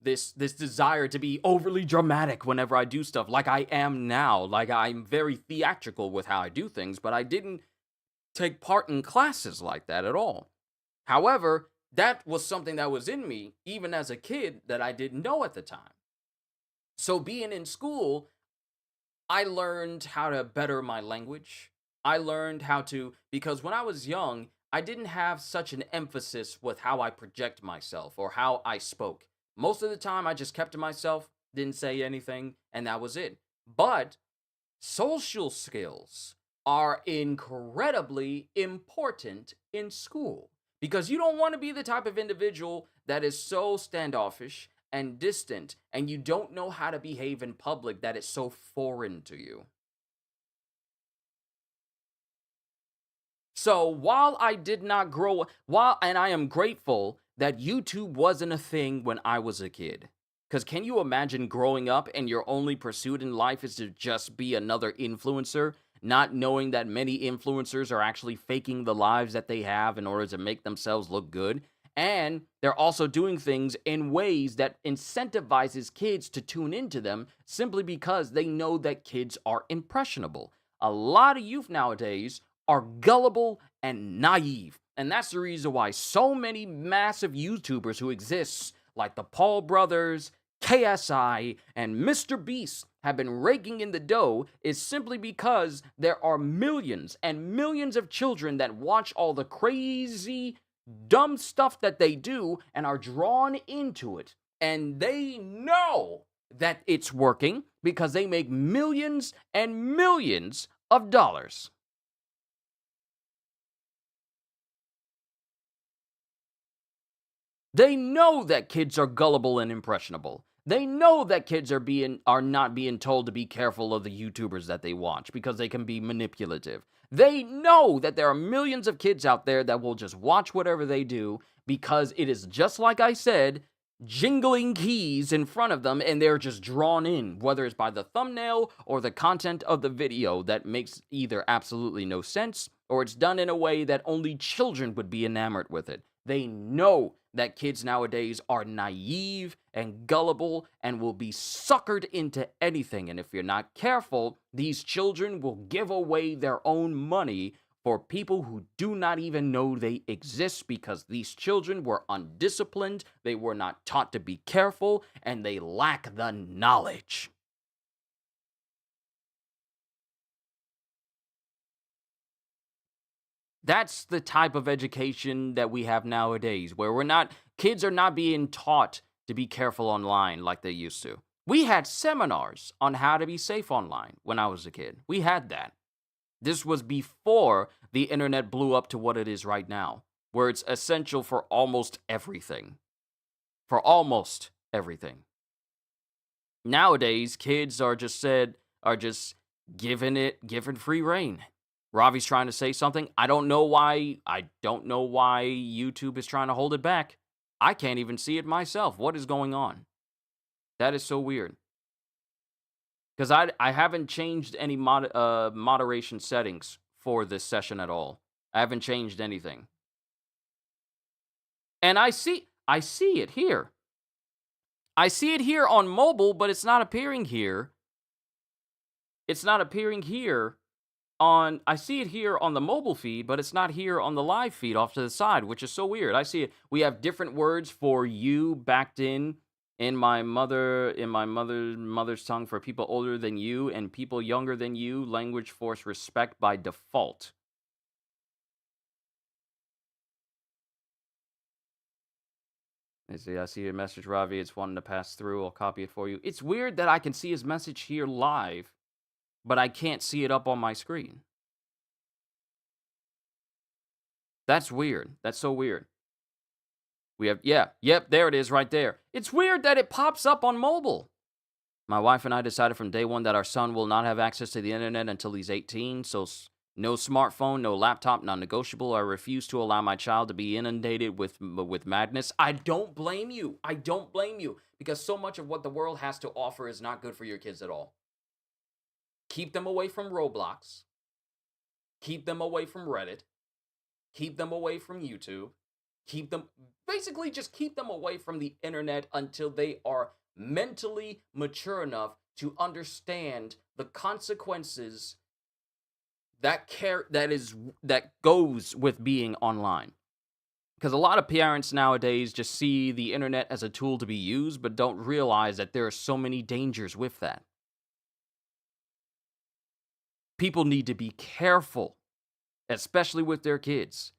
desire to be overly dramatic whenever I do stuff like I am now. Like I'm very theatrical with how I do things, but I didn't take part in classes like that at all. However, that was something that was in me even as a kid that I didn't know at the time. So being in school, I learned how to better my language. I learned how to, because when I was young, I didn't have such an emphasis with how I project myself or how I spoke. Most of the time, I just kept to myself, didn't say anything, and that was it. But social skills are incredibly important in school because you don't want to be the type of individual that is so standoffish and distant, and you don't know how to behave in public that is so foreign to you. So while I did not grow, and I am grateful that YouTube wasn't a thing when I was a kid. Because can you imagine growing up and your only pursuit in life is to just be another influencer? not knowing that many influencers are actually faking the lives that they have in order to make themselves look good. And they're also doing things in ways that incentivizes kids to tune into them simply because they know that kids are impressionable. A lot of youth nowadays are gullible and naive. And that's the reason why so many massive YouTubers who exist, like the Paul brothers, KSI, and Mr. Beast, have been raking in the dough is simply because there are millions and millions of children that watch all the crazy, dumb stuff that they do and are drawn into it. And they know that it's working because they make millions and millions of dollars. They know that kids are gullible and impressionable. They know that kids are not being told to be careful of the YouTubers that they watch because they can be manipulative. They know that there are millions of kids out there that will just watch whatever they do because it is just like I said, jingling keys in front of them and they're just drawn in, whether it's by the thumbnail or the content of the video that makes either absolutely no sense or it's done in a way that only children would be enamored with it. They know that kids nowadays are naive and gullible and will be suckered into anything. And if you're not careful, these children will give away their own money for people who do not even know they exist because these children were undisciplined, they were not taught to be careful, and they lack the knowledge. That's the type of education that we have nowadays, where kids are not being taught to be careful online like they used to. We had seminars on how to be safe online when I was a kid. We had that. This was before the internet blew up to what it is right now, where it's essential for almost everything. For almost everything. Nowadays, kids are just given free reign. Ravi's trying to say something. I don't know why. I don't know why YouTube is trying to hold it back. I can't even see it myself. What is going on? That is so weird. Because I haven't changed any moderation settings for this session at all. I haven't changed anything. And I see it here. I see it here on mobile, but it's not appearing here. It's not appearing here I see it here on the mobile feed, but it's not here on the live feed off to the side, which is so weird. I see it. We have different words for you backed in my mother's tongue for people older than you and people younger than you. Language force respect by default. I see your message, Ravi. It's wanting to pass through. I'll copy it for you. It's weird that I can see his message here live, but I can't see it up on my screen. That's weird. That's so weird. We have, yep, there it is right there. It's weird that it pops up on mobile. My wife and I decided from day one that our son will not have access to the internet until he's 18, so no smartphone, no laptop, non-negotiable. I refuse to allow my child to be inundated with madness. I don't blame you. I don't blame you because so much of what the world has to offer is not good for your kids at all. Keep them away from Roblox. Keep them away from Reddit. Keep them away from YouTube. Basically just keep them away from the internet until they are mentally mature enough to understand the consequences that goes with being online. Because a lot of parents nowadays just see the internet as a tool to be used, but don't realize that there are so many dangers with that. People need to be careful, especially with their kids.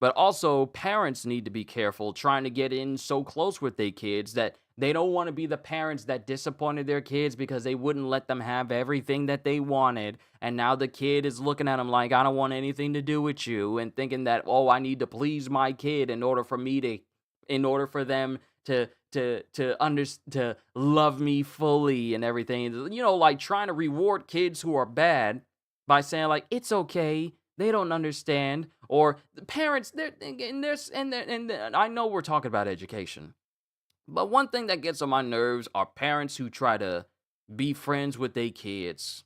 But also, parents need to be careful trying to get in so close with their kids that they don't want to be the parents that disappointed their kids because they wouldn't let them have everything that they wanted. And now the kid is looking at them like, I don't want anything to do with you. And thinking that, oh, I need to please my kid in order for them to love me fully and everything. You know, like trying to reward kids who are bad by saying like, it's okay. They don't understand. Or the parents, I know we're talking about education, but one thing that gets on my nerves are parents who try to be friends with their kids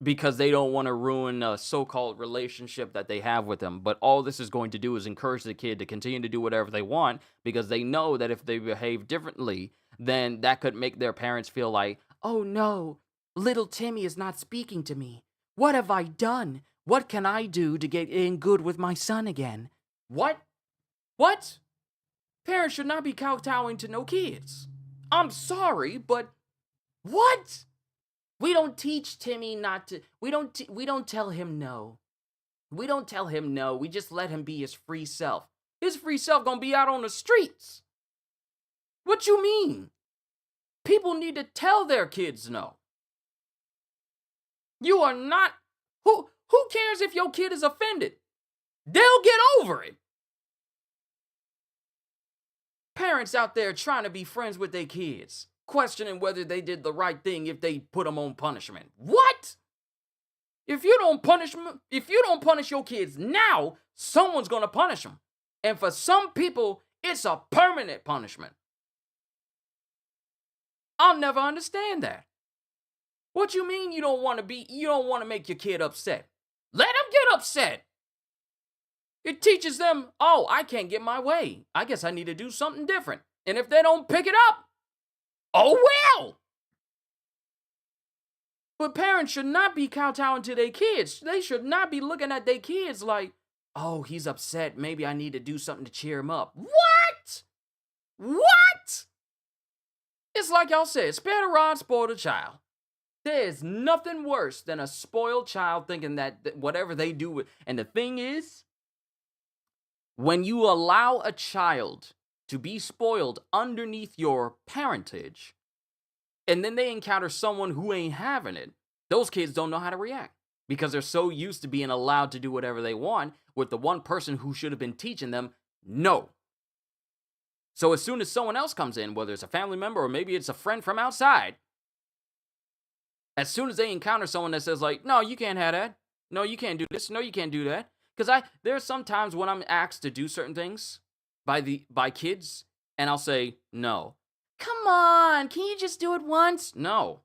because they don't want to ruin a so-called relationship that they have with them. But all this is going to do is encourage the kid to continue to do whatever they want because they know that if they behave differently, then that could make their parents feel like, oh no, little Timmy is not speaking to me. What have I done? What can I do to get in good with my son again? What? What? Parents should not be kowtowing to no kids. I'm sorry, but what? We don't teach Timmy not to. We don't tell him no. We don't tell him no. We just let him be his free self. His free self gonna be out on the streets. What you mean? People need to tell their kids no. You are not. Who cares if your kid is offended? They'll get over it. Parents out there trying to be friends with their kids, questioning whether they did the right thing if they put them on punishment. What? If you don't punish your kids now, someone's going to punish them. And for some people, it's a permanent punishment. I'll never understand that. What you mean you don't want to make your kid upset? Let them get upset. It teaches them, oh, I can't get my way. I guess I need to do something different. And if they don't pick it up, oh well. But parents should not be kowtowing to their kids. They should not be looking at their kids like, oh, he's upset. Maybe I need to do something to cheer him up. What? What? It's like y'all said, spare the rod, spoil the child. There is nothing worse than a spoiled child thinking that whatever they do, and the thing is, when you allow a child to be spoiled underneath your parentage, and then they encounter someone who ain't having it, those kids don't know how to react because they're so used to being allowed to do whatever they want with the one person who should have been teaching them no. So as soon as someone else comes in, whether it's a family member or maybe it's a friend from outside, as soon as they encounter someone that says like, no, you can't have that. No, you can't do this. No, you can't do that. Because there are some times when I'm asked to do certain things by kids, and I'll say, no. Come on, can you just do it once? No.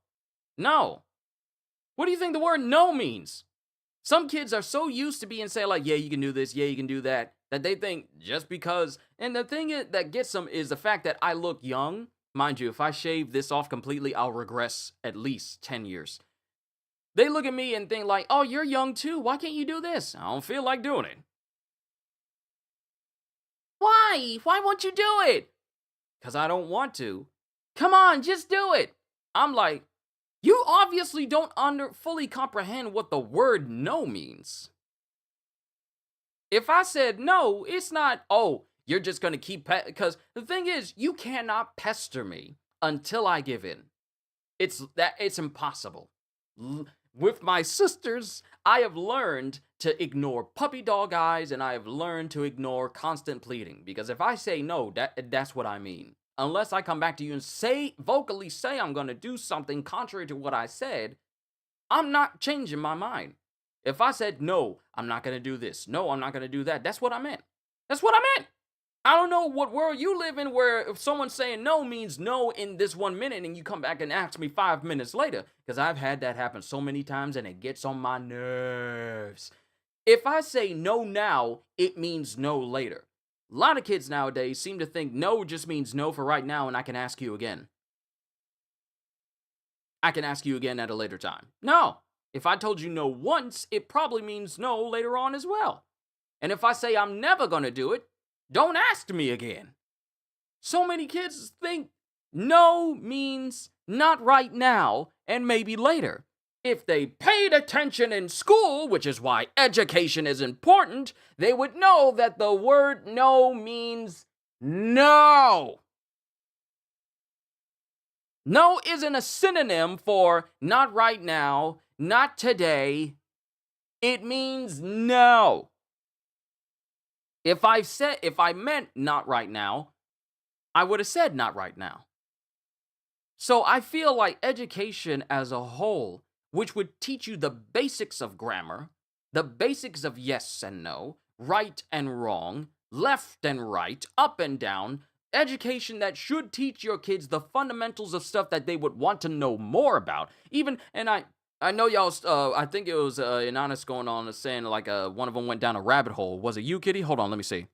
No. What do you think the word no means? Some kids are so used to being saying like, yeah, you can do this, yeah, you can do that they think just because, and the thing that gets them is the fact that I look young. Mind you, if I shave this off completely, I'll regress at least 10 years. They look at me and think like, oh, you're young too. Why can't you do this? I don't feel like doing it. Why? Why won't you do it? Because I don't want to. Come on, just do it. I'm like, you obviously don't fully comprehend what the word no means. If I said no, it's not, oh, you're just going to keep, because the thing is, you cannot pester me until I give in. It's impossible. With my sisters, I have learned to ignore puppy dog eyes, and I have learned to ignore constant pleading. Because if I say no, that's what I mean. Unless I come back to you and vocally say I'm going to do something contrary to what I said, I'm not changing my mind. If I said, no, I'm not going to do this. No, I'm not going to do that. That's what I meant. That's what I meant. I don't know what world you live in where if someone's saying no means no in this 1 minute and you come back and ask me 5 minutes later, because I've had that happen so many times and it gets on my nerves. If I say no now, it means no later. A lot of kids nowadays seem to think no just means no for right now and I can ask you again. I can ask you again at a later time. No. If I told you no once, it probably means no later on as well. And if I say I'm never going to do it, don't ask me again. So many kids think no means not right now and maybe later. If they paid attention in school, which is why education is important, they would know that the word no means no. No isn't a synonym for not right now, not today. It means no. If I meant not right now, I would have said not right now. So I feel like education as a whole, which would teach you the basics of grammar, the basics of yes and no, right and wrong, left and right, up and down, education that should teach your kids the fundamentals of stuff that they would want to know more about. I know y'all. I think it was Inannis going on and saying like one of them went down a rabbit hole. Was it you, Kitty? Hold on, let me see.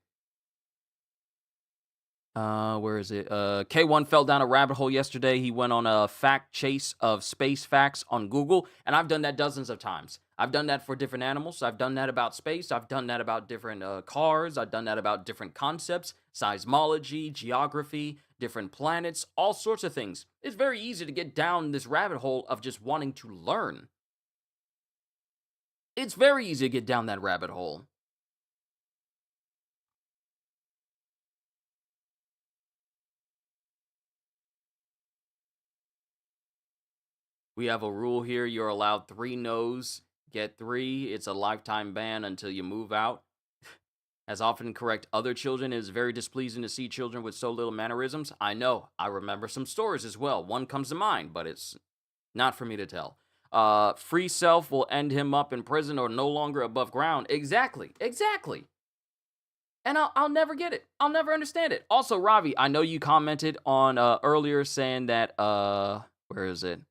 Where is it? K1 fell down a rabbit hole yesterday. He went on a fact chase of space facts on Google, and I've done that dozens of times. I've done that for different animals. I've done that about space. I've done that about different cars. I've done that about different concepts, seismology, geography, different planets, all sorts of things. It's very easy to get down this rabbit hole of just wanting to learn. It's very easy to get down that rabbit hole. We have a rule here. You're allowed 3 no's, get 3. It's a lifetime ban until you move out. As often correct other children, it is very displeasing to see children with so little mannerisms. I know. I remember some stories as well. One comes to mind, but it's not for me to tell. Free self will end him up in prison or no longer above ground. Exactly. Exactly. And I'll never get it. I'll never understand it. Also, Ravi, I know you commented on earlier saying that where is it?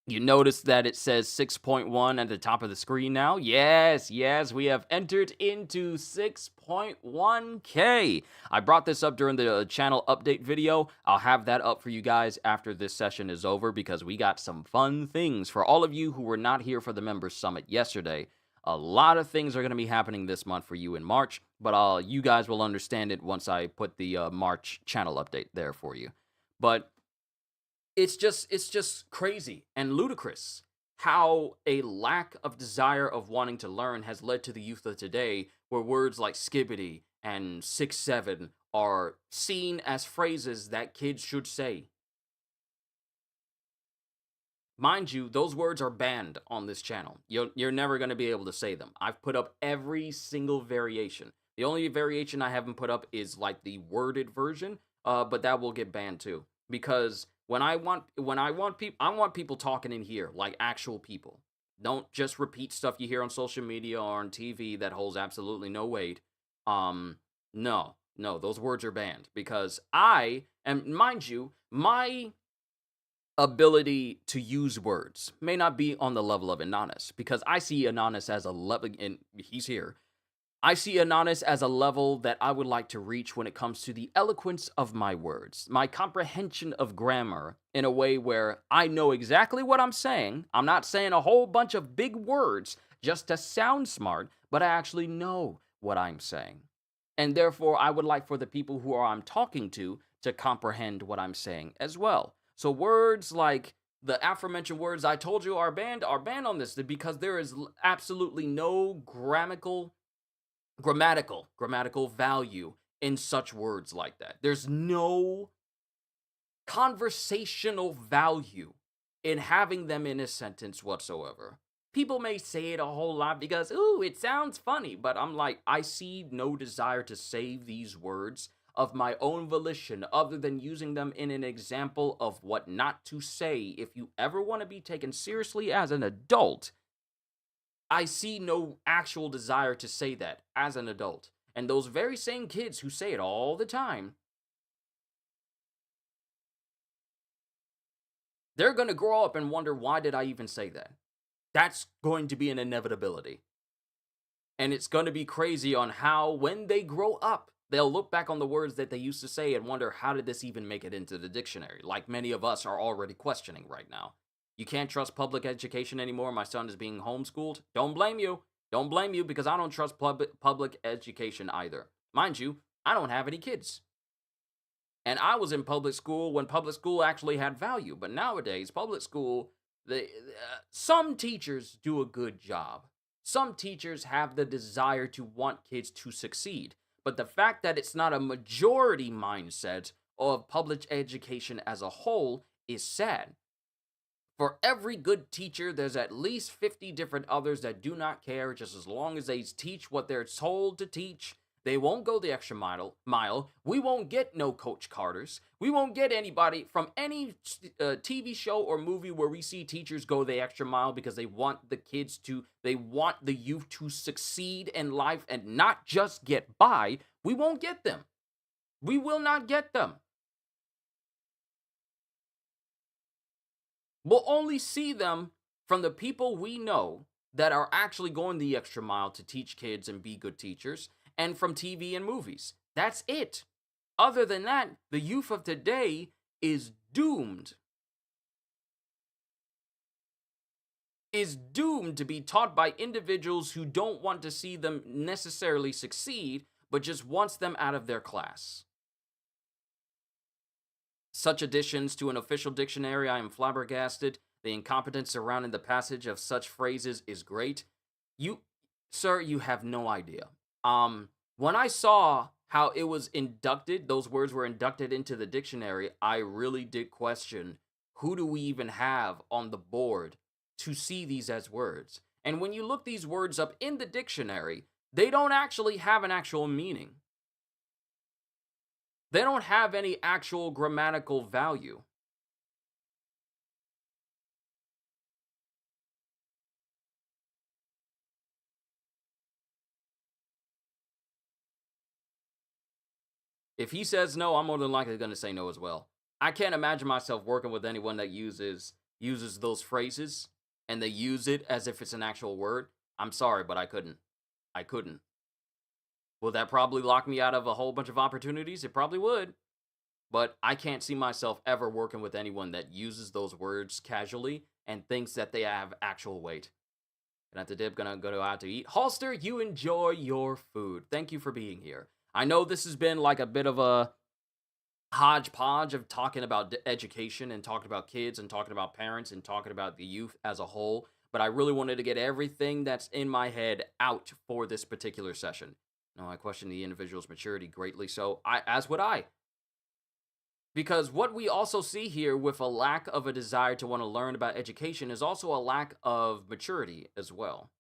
You notice that it says 6.1 at the top of the screen now? Yes, yes, we have entered into 6.1K. I brought this up during the channel update video. I'll have that up for you guys after this session is over because we got some fun things. For all of you who were not here for the Members Summit yesterday, a lot of things are going to be happening this month for you in March, but you guys will understand it once I put the March channel update there for you. But it's just crazy and ludicrous how a lack of desire of wanting to learn has led to the youth of today, where words like skibbity and 6-7 are seen as phrases that kids should say. Mind you, those words are banned on this channel. You're never going to be able to say them. I've put up every single variation. The only variation I haven't put up is like the worded version, but that will get banned too. Because when I want people talking in here like actual people. Don't just repeat stuff you hear on social media or on TV that holds absolutely no weight. No, those words are banned because and mind you, my ability to use words may not be on the level of Inannis because I see Inannis as a level, and he's here. I see Inannis as a level that I would like to reach when it comes to the eloquence of my words, my comprehension of grammar in a way where I know exactly what I'm saying. I'm not saying a whole bunch of big words just to sound smart, but I actually know what I'm saying. And therefore, I would like for the people who I'm talking to comprehend what I'm saying as well. So words like the aforementioned words I told you are banned on this because there is absolutely no grammatical value in such words like that. There's no conversational value in having them in a sentence whatsoever. People may say it a whole lot because, ooh, it sounds funny, but I'm like, I see no desire to say these words of my own volition other than using them in an example of what not to say if you ever want to be taken seriously as an adult. I see no actual desire to say that as an adult. And those very same kids who say it all the time, they're going to grow up and wonder, why did I even say that? That's going to be an inevitability. And it's going to be crazy on how, when they grow up, they'll look back on the words that they used to say and wonder, how did this even make it into the dictionary? Like many of us are already questioning right now. You can't trust public education anymore. My son is being homeschooled. Don't blame you. Don't blame you because I don't trust public education either. Mind you, I don't have any kids. And I was in public school when public school actually had value. But nowadays, public school, some teachers do a good job. Some teachers have the desire to want kids to succeed. But the fact that it's not a majority mindset of public education as a whole is sad. For every good teacher, there's at least 50 different others that do not care just as long as they teach what they're told to teach. They won't go the extra mile. We won't get no Coach Carters. We won't get anybody from any TV show or movie where we see teachers go the extra mile because they want they want the youth to succeed in life and not just get by. We won't get them. We will not get them. We'll only see them from the people we know that are actually going the extra mile to teach kids and be good teachers, and from TV and movies. That's it. Other than that, the youth of today is doomed. Is doomed to be taught by individuals who don't want to see them necessarily succeed, but just wants them out of their class. Such additions to an official dictionary, I am flabbergasted. The incompetence surrounding the passage of such phrases is great. You, sir, you have no idea. When I saw how it was inducted, those words were inducted into the dictionary, I really did question, who do we even have on the board to see these as words? And when you look these words up in the dictionary, they don't actually have an actual meaning. They don't have any actual grammatical value. If he says no, I'm more than likely going to say no as well. I can't imagine myself working with anyone that uses those phrases and they use it as if it's an actual word. I'm sorry, but I couldn't. I couldn't. Will that probably lock me out of a whole bunch of opportunities? It probably would. But I can't see myself ever working with anyone that uses those words casually and thinks that they have actual weight. Gonna have to dip, gonna go out to eat. Holster, you enjoy your food. Thank you for being here. I know this has been like a bit of a hodgepodge of talking about education and talking about kids and talking about parents and talking about the youth as a whole, but I really wanted to get everything that's in my head out for this particular session. Now, I question the individual's maturity greatly, so as would I. Because what we also see here with a lack of a desire to want to learn about education is also a lack of maturity as well.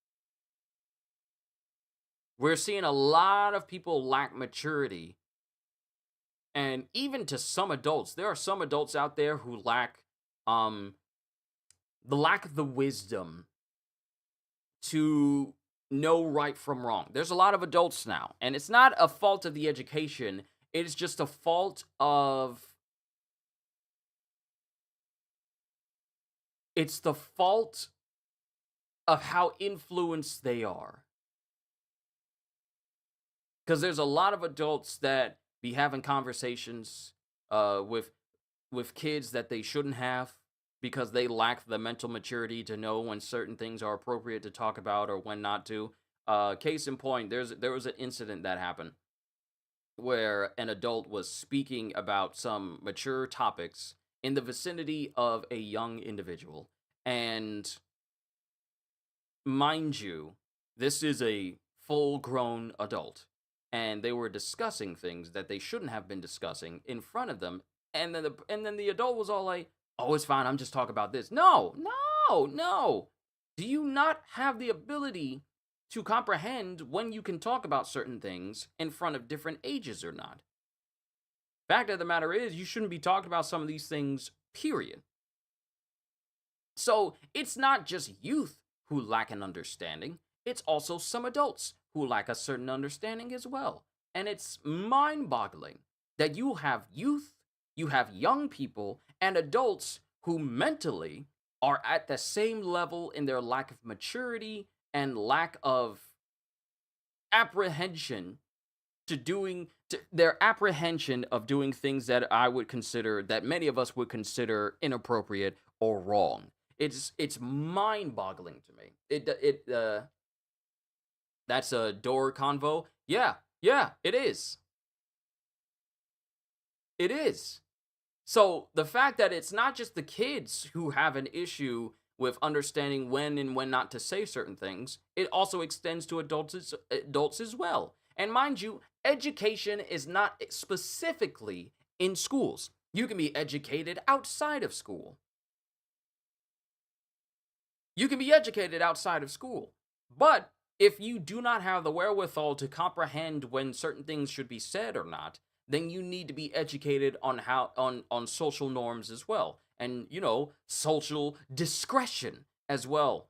We're seeing a lot of people lack maturity. And even to some adults, there are some adults out there who lack the lack of the wisdom to know right from wrong. There's a lot of adults now, and it's not a fault of the education, it is just a fault of it's the fault of how influenced they are. Because there's a lot of adults that be having conversations with kids that they shouldn't have because they lack the mental maturity to know when certain things are appropriate to talk about or when not to. Case in point, there was an incident that happened where an adult was speaking about some mature topics in the vicinity of a young individual. And mind you, this is a full grown adult. And they were discussing things that they shouldn't have been discussing in front of them. And then the adult was all like, "Oh, it's fine. I'm just talking about this." No, no, no. Do you not have the ability to comprehend when you can talk about certain things in front of different ages or not? Fact of the matter is, you shouldn't be talking about some of these things, period. So it's not just youth who lack an understanding, it's also some adults who lack a certain understanding as well. And it's mind boggling that you have youth, you have young people, and adults who mentally are at the same level in their lack of maturity and lack of apprehension to their apprehension of doing things that I would consider that many of us would consider inappropriate or wrong. It's mind-boggling to me. That's a door convo. Yeah, yeah, it is. It is. So the fact that it's not just the kids who have an issue with understanding when and when not to say certain things, it also extends to adults as well. And mind you, education is not specifically in schools. You can be educated outside of school. You can be educated outside of school. But if you do not have the wherewithal to comprehend when certain things should be said or not, then you need to be educated on how on social norms as well. And social discretion as well.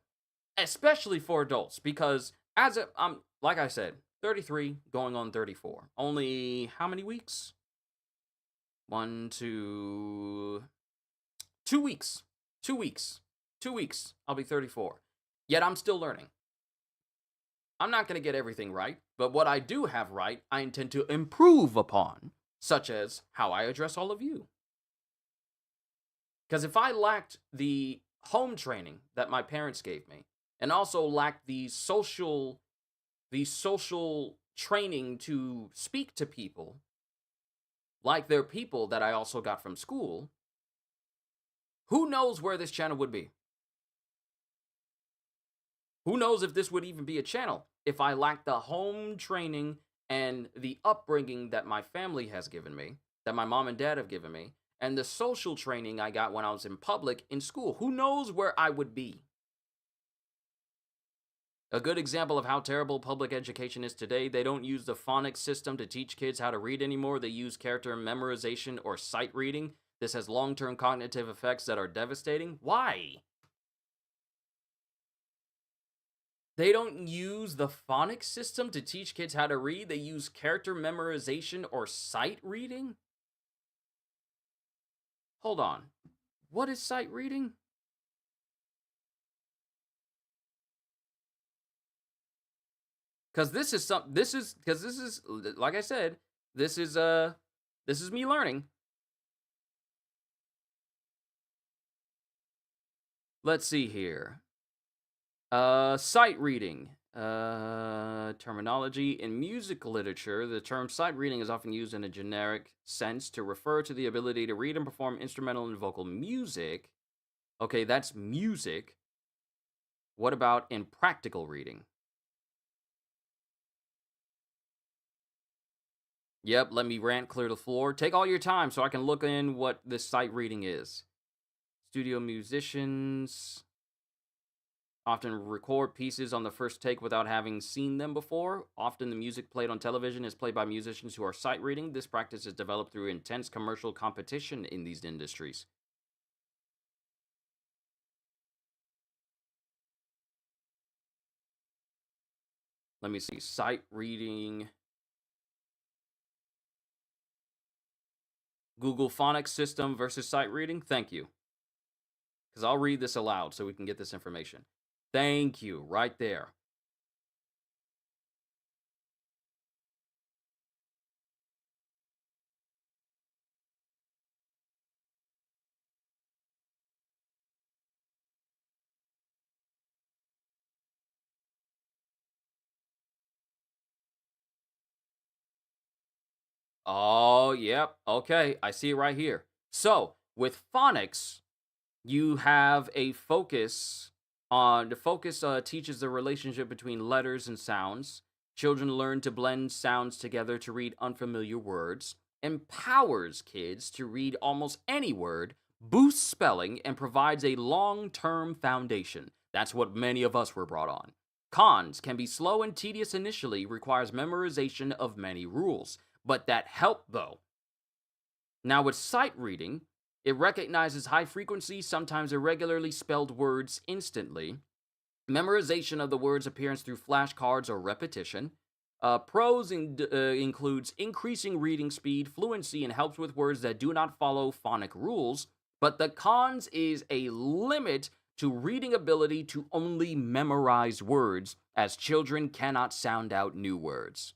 Especially for adults, because I'm like I said, 33 going on 34. Only how many weeks? 1, 2 2 weeks. 2 weeks 2 weeks, I'll be 34. Yet I'm still learning. I'm not going to get everything right, but what I do have right, I intend to improve upon, such as how I address all of you. Because if I lacked the home training that my parents gave me, and also lacked the social training to speak to people like they're people that I also got from school, who knows where this channel would be? Who knows if this would even be a channel if I lacked the home training and the upbringing that my family has given me, that my mom and dad have given me, and the social training I got when I was in public in school. Who knows where I would be? A good example of how terrible public education is today, they don't use the phonics system to teach kids how to read anymore. They use character memorization or sight reading. This has long-term cognitive effects that are devastating. Why? They don't use the phonics system to teach kids how to read. They use character memorization or sight reading? Hold on. What is sight reading? Cuz this is like I said, this is me learning. Let's see here. Sight reading. Terminology. In music literature, the term sight reading is often used in a generic sense to refer to the ability to read and perform instrumental and vocal music. Okay, that's music. What about in practical reading? Yep, let me rant, clear the floor. Take all your time so I can look in what this sight reading is. Studio musicians often record pieces on the first take without having seen them before. Often the music played on television is played by musicians who are sight reading. This practice is developed through intense commercial competition in these industries. Let me see. Sight reading. Google Phonics system versus sight reading. Thank you. Because I'll read this aloud so we can get this information. Thank you. Right there. Oh, yep. Okay, I see it right here. So, with phonics, you have a focus on the focus teaches the relationship between letters and sounds. Children learn to blend sounds together to read unfamiliar words, empowers kids to read almost any word, boosts spelling, and provides a long term foundation. That's what many of us were brought on. Cons can be slow and tedious initially, requires memorization of many rules, but that help though. Now, with sight reading, it recognizes high frequency, sometimes irregularly spelled words instantly. Memorization of the word's appearance through flashcards or repetition. Pros includes increasing reading speed, fluency, and helps with words that do not follow phonic rules. But the cons is a limit to reading ability to only memorize words, as children cannot sound out new words.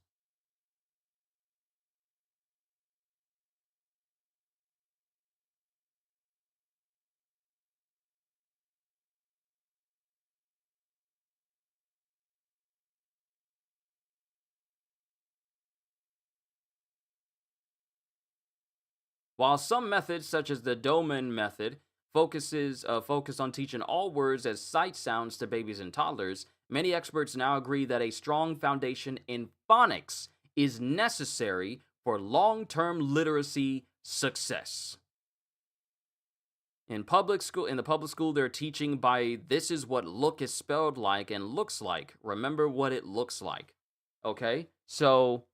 While some methods, such as the Doman method, focus on teaching all words as sight sounds to babies and toddlers, many experts now agree that a strong foundation in phonics is necessary for long-term literacy success. In the public school, they're teaching by this is what look is spelled like and looks like. Remember what it looks like. Okay? So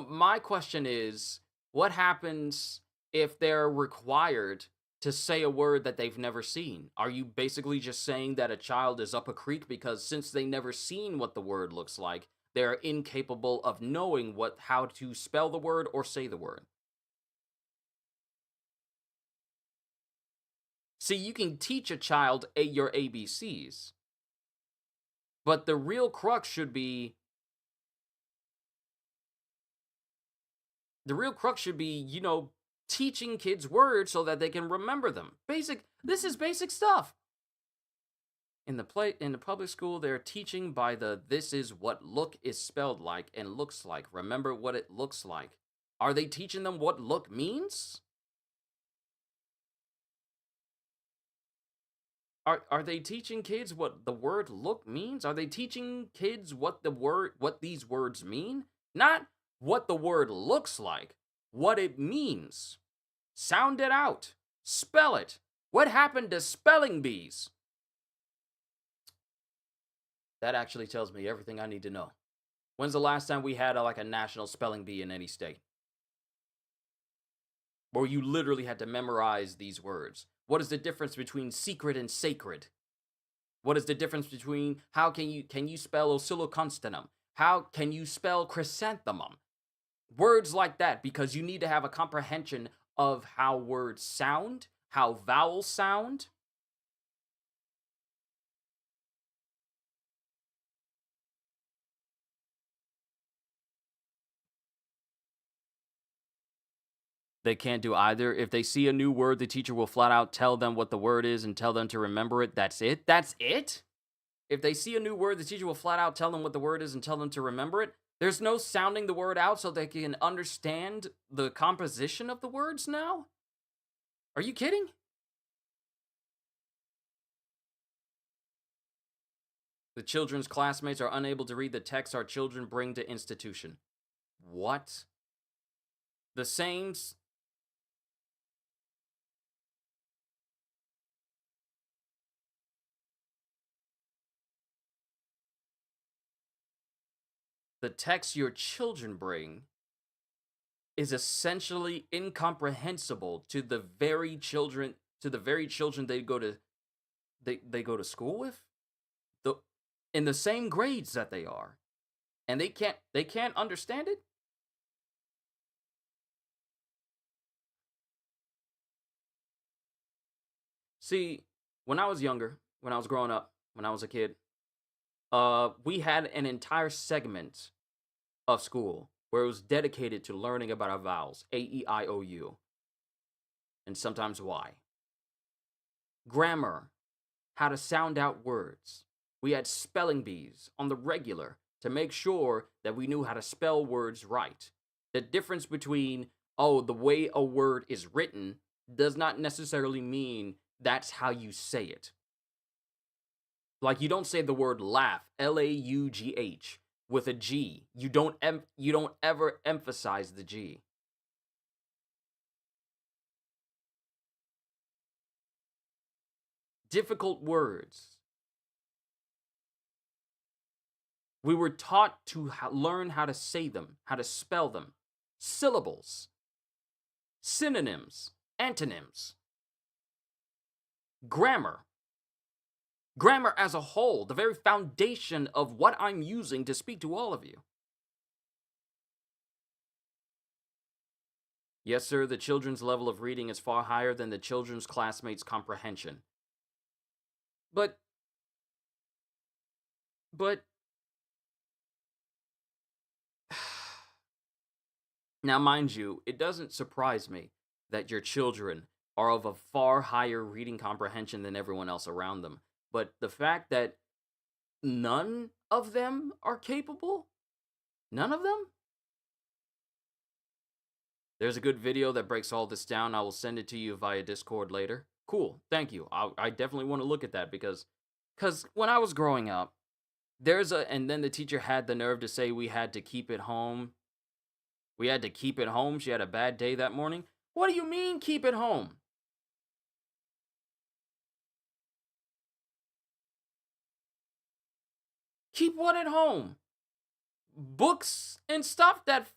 my question is, what happens if they're required to say a word that they've never seen? Are you basically just saying that a child is up a creek because since they never seen what the word looks like, they're incapable of knowing how to spell the word or say the word? See, you can teach a child your ABCs, but the real crux should be, teaching kids words so that they can remember them. This is basic stuff. In the public school, they're teaching by this is what look is spelled like and looks like. Remember what it looks like. Are they teaching them what look means? Are they teaching kids what the word look means? Are they teaching kids what these words mean? Not what the word looks like, what it means. Sound it out. Spell it. What happened to spelling bees? That actually tells me everything I need to know. When's the last time we had a national spelling bee in any state? Where you literally had to memorize these words. What is the difference between secret and sacred? What is the difference between can you spell oscilloconsonant? How can you spell chrysanthemum? Words like that, because you need to have a comprehension of how words sound, how vowels sound. They can't do either. If they see a new word, the teacher will flat out tell them what the word is and tell them to remember it. That's it? That's it? If they see a new word, the teacher will flat out tell them what the word is and tell them to remember it. There's no sounding the word out so they can understand the composition of the words now? Are you kidding? The children's classmates are unable to read the text our children bring to institution. What? The same... The text your children bring is essentially incomprehensible to the very children they go to school with, in the same grades that they are, and they can't understand it. See, when I was younger, when I was growing up, when I was a kid, we had an entire segment of school where it was dedicated to learning about our vowels, A, E, I, O, U, and sometimes Y. Grammar, how to sound out words. We had spelling bees on the regular to make sure that we knew how to spell words right. The difference between, the way a word is written does not necessarily mean that's how you say it. Like, you don't say the word laugh, L-A-U-G-H, with a G. You don't ever emphasize the G. Difficult words. We were taught to learn how to say them, how to spell them. Syllables. Synonyms. Antonyms. Grammar. Grammar as a whole, the very foundation of what I'm using to speak to all of you. Yes, sir, the children's level of reading is far higher than the children's classmates' comprehension. But now, mind you, it doesn't surprise me that your children are of a far higher reading comprehension than everyone else around them. But the fact that none of them are capable? None of them? There's a good video that breaks all this down. I will send it to you via Discord later. Cool, thank you. I definitely want to look at that because when I was growing up, and then the teacher had the nerve to say we had to keep it home. We had to keep it home. She had a bad day that morning. What do you mean, keep it home? Keep what at home? Books and stuff that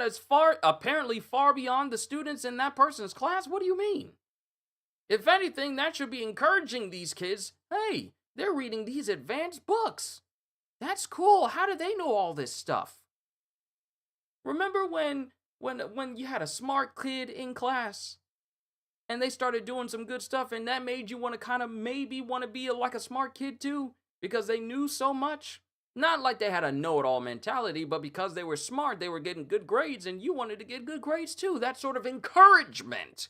is apparently far beyond the students in that person's class? What do you mean? If anything, that should be encouraging these kids. Hey, they're reading these advanced books. That's cool. How do they know all this stuff? Remember when you had a smart kid in class and they started doing some good stuff, and that made you want to kind of maybe want to be like a smart kid too, because they knew so much. Not like they had a know-it-all mentality, but because they were smart, they were getting good grades, and you wanted to get good grades too. That sort of encouragement,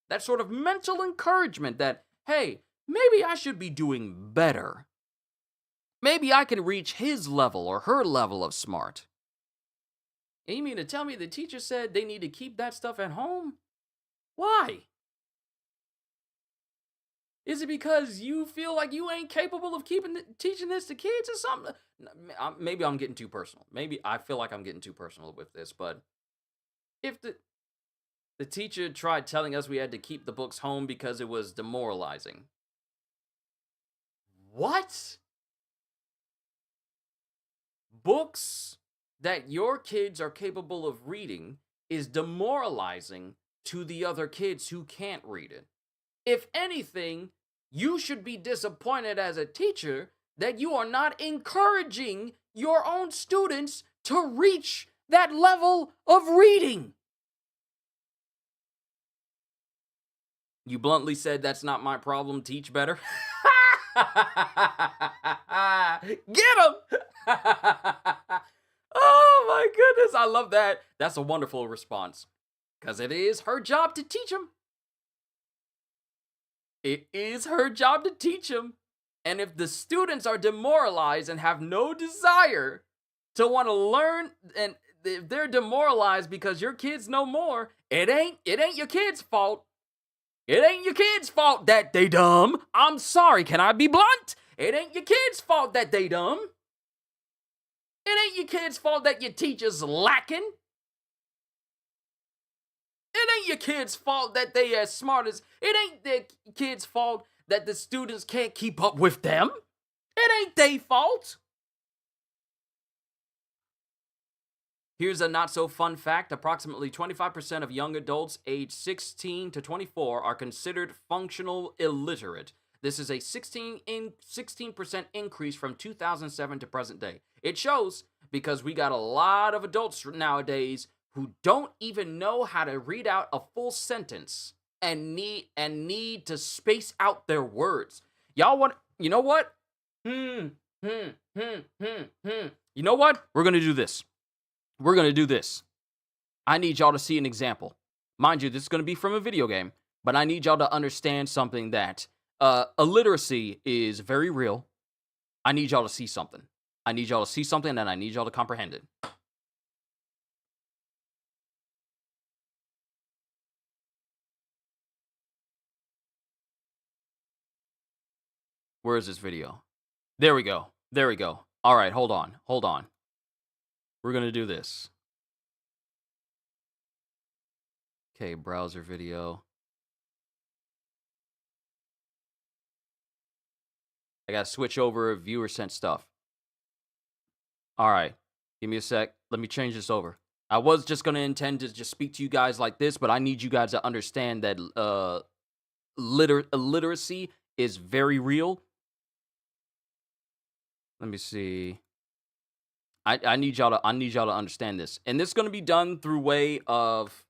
that sort of mental encouragement that, hey, maybe I should be doing better. Maybe I can reach his level or her level of smart. And you mean to tell me the teacher said they need to keep that stuff at home? Why? Is it because you feel like you ain't capable of teaching this to kids or something? Maybe I'm getting too personal. Maybe I feel like I'm getting too personal with this, but if the teacher tried telling us we had to keep the books home because it was demoralizing. What? Books that your kids are capable of reading is demoralizing to the other kids who can't read it. If anything, you should be disappointed as a teacher that you are not encouraging your own students to reach that level of reading. You bluntly said, that's not my problem, teach better. Get him! Oh my goodness, I love that. That's a wonderful response. Because it is her job to teach them. It is her job to teach them. And if the students are demoralized and have no desire to want to learn, and if they're demoralized because your kids know more, it ain't your kids' fault. It ain't your kids' fault that they dumb. I'm sorry, can I be blunt? It ain't your kids' fault that they dumb. It ain't your kids' fault that your teacher's lacking. It ain't your kids' fault that they as smart as... It ain't their kids' fault that the students can't keep up with them. It ain't their fault. Here's a not-so-fun fact. Approximately 25% of young adults aged 16 to 24 are considered functional illiterate. This is a 16% increase from 2007 to present day. It shows because we got a lot of adults nowadays who don't even know how to read out a full sentence and need to space out their words. Y'all want... You know what? You know what? We're going to do this. We're going to do this. I need y'all to see an example. Mind you, this is going to be from a video game, but I need y'all to understand something that illiteracy is very real. I need y'all to see something. I need y'all to see something, and I need y'all to comprehend it. Where is this video? There we go. There we go. All right, hold on. Hold on. We're going to do this. Okay, browser video. I got to switch over viewer sent stuff. All right, give me a sec. Let me change this over. I was just going to intend to just speak to you guys like this, but I need you guys to understand that illiteracy is very real. Let me see. I need y'all to understand this. And this is going to be done through way of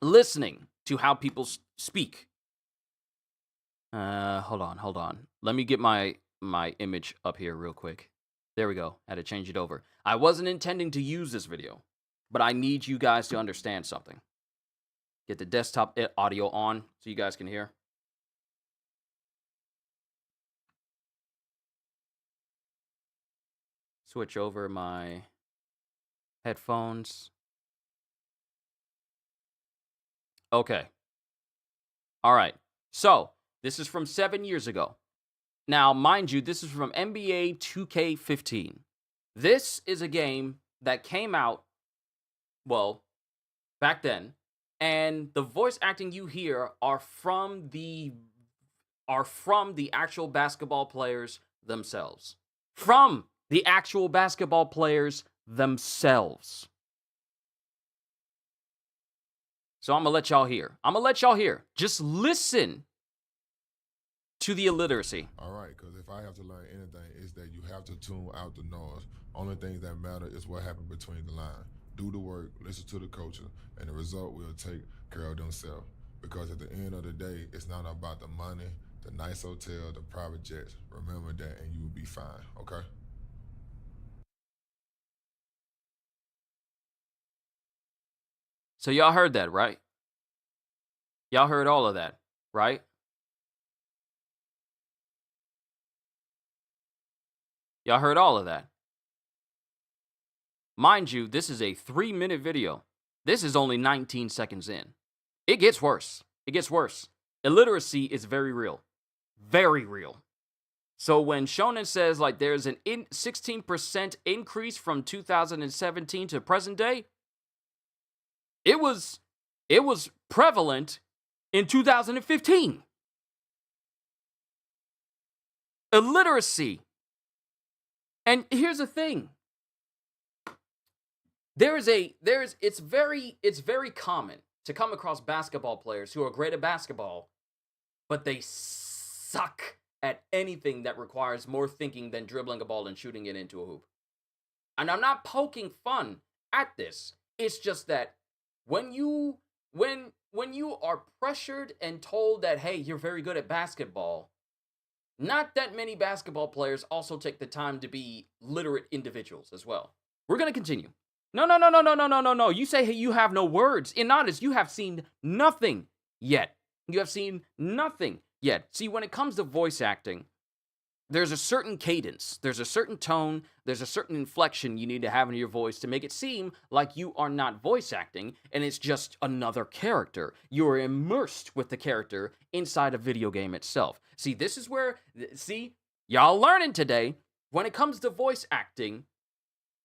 listening to how people speak. Hold on. Let me get my image up here real quick. There we go. I had to change it over. I wasn't intending to use this video, but I need you guys to understand something. Get the desktop audio on so you guys can hear. Switch over my headphones. Okay. All right. So, this is from 7 years ago. Now, mind you, this is from NBA 2K15. This is a game that came out, well, back then, and the voice acting you hear are from the actual basketball players themselves. From the actual basketball players themselves. So I'm going to let y'all hear. Just listen to the illiteracy. All right, because if I have to learn anything, it's that you have to tune out the noise. Only things that matter is what happened between the lines. Do the work, listen to the coaches, and the result will take care of themselves. Because at the end of the day, it's not about the money, the nice hotel, the private jets. Remember that and you will be fine, okay? So y'all heard that, right? Y'all heard all of that, right? Y'all heard all of that. Mind you, this is a 3-minute video. This is only 19 seconds in. It gets worse. It gets worse. Illiteracy is very real. Very real. So when Shonen says like there's an 16% increase from 2017 to present day, it was prevalent in 2015. Illiteracy. And here's the thing. It's very common to come across basketball players who are great at basketball, but they suck at anything that requires more thinking than dribbling a ball and shooting it into a hoop. And I'm not poking fun at this. It's just that when you are pressured and told that, hey, you're very good at basketball, not that many basketball players also take the time to be literate individuals as well. We're going to continue. No. You say, hey, you have no words. In honest, you have seen nothing yet. You have seen nothing yet. See, when it comes to voice acting, there's a certain cadence, there's a certain tone, there's a certain inflection you need to have in your voice to make it seem like you are not voice acting and it's just another character. You are immersed with the character inside a video game itself. See, this is where, y'all learning today, when it comes to voice acting,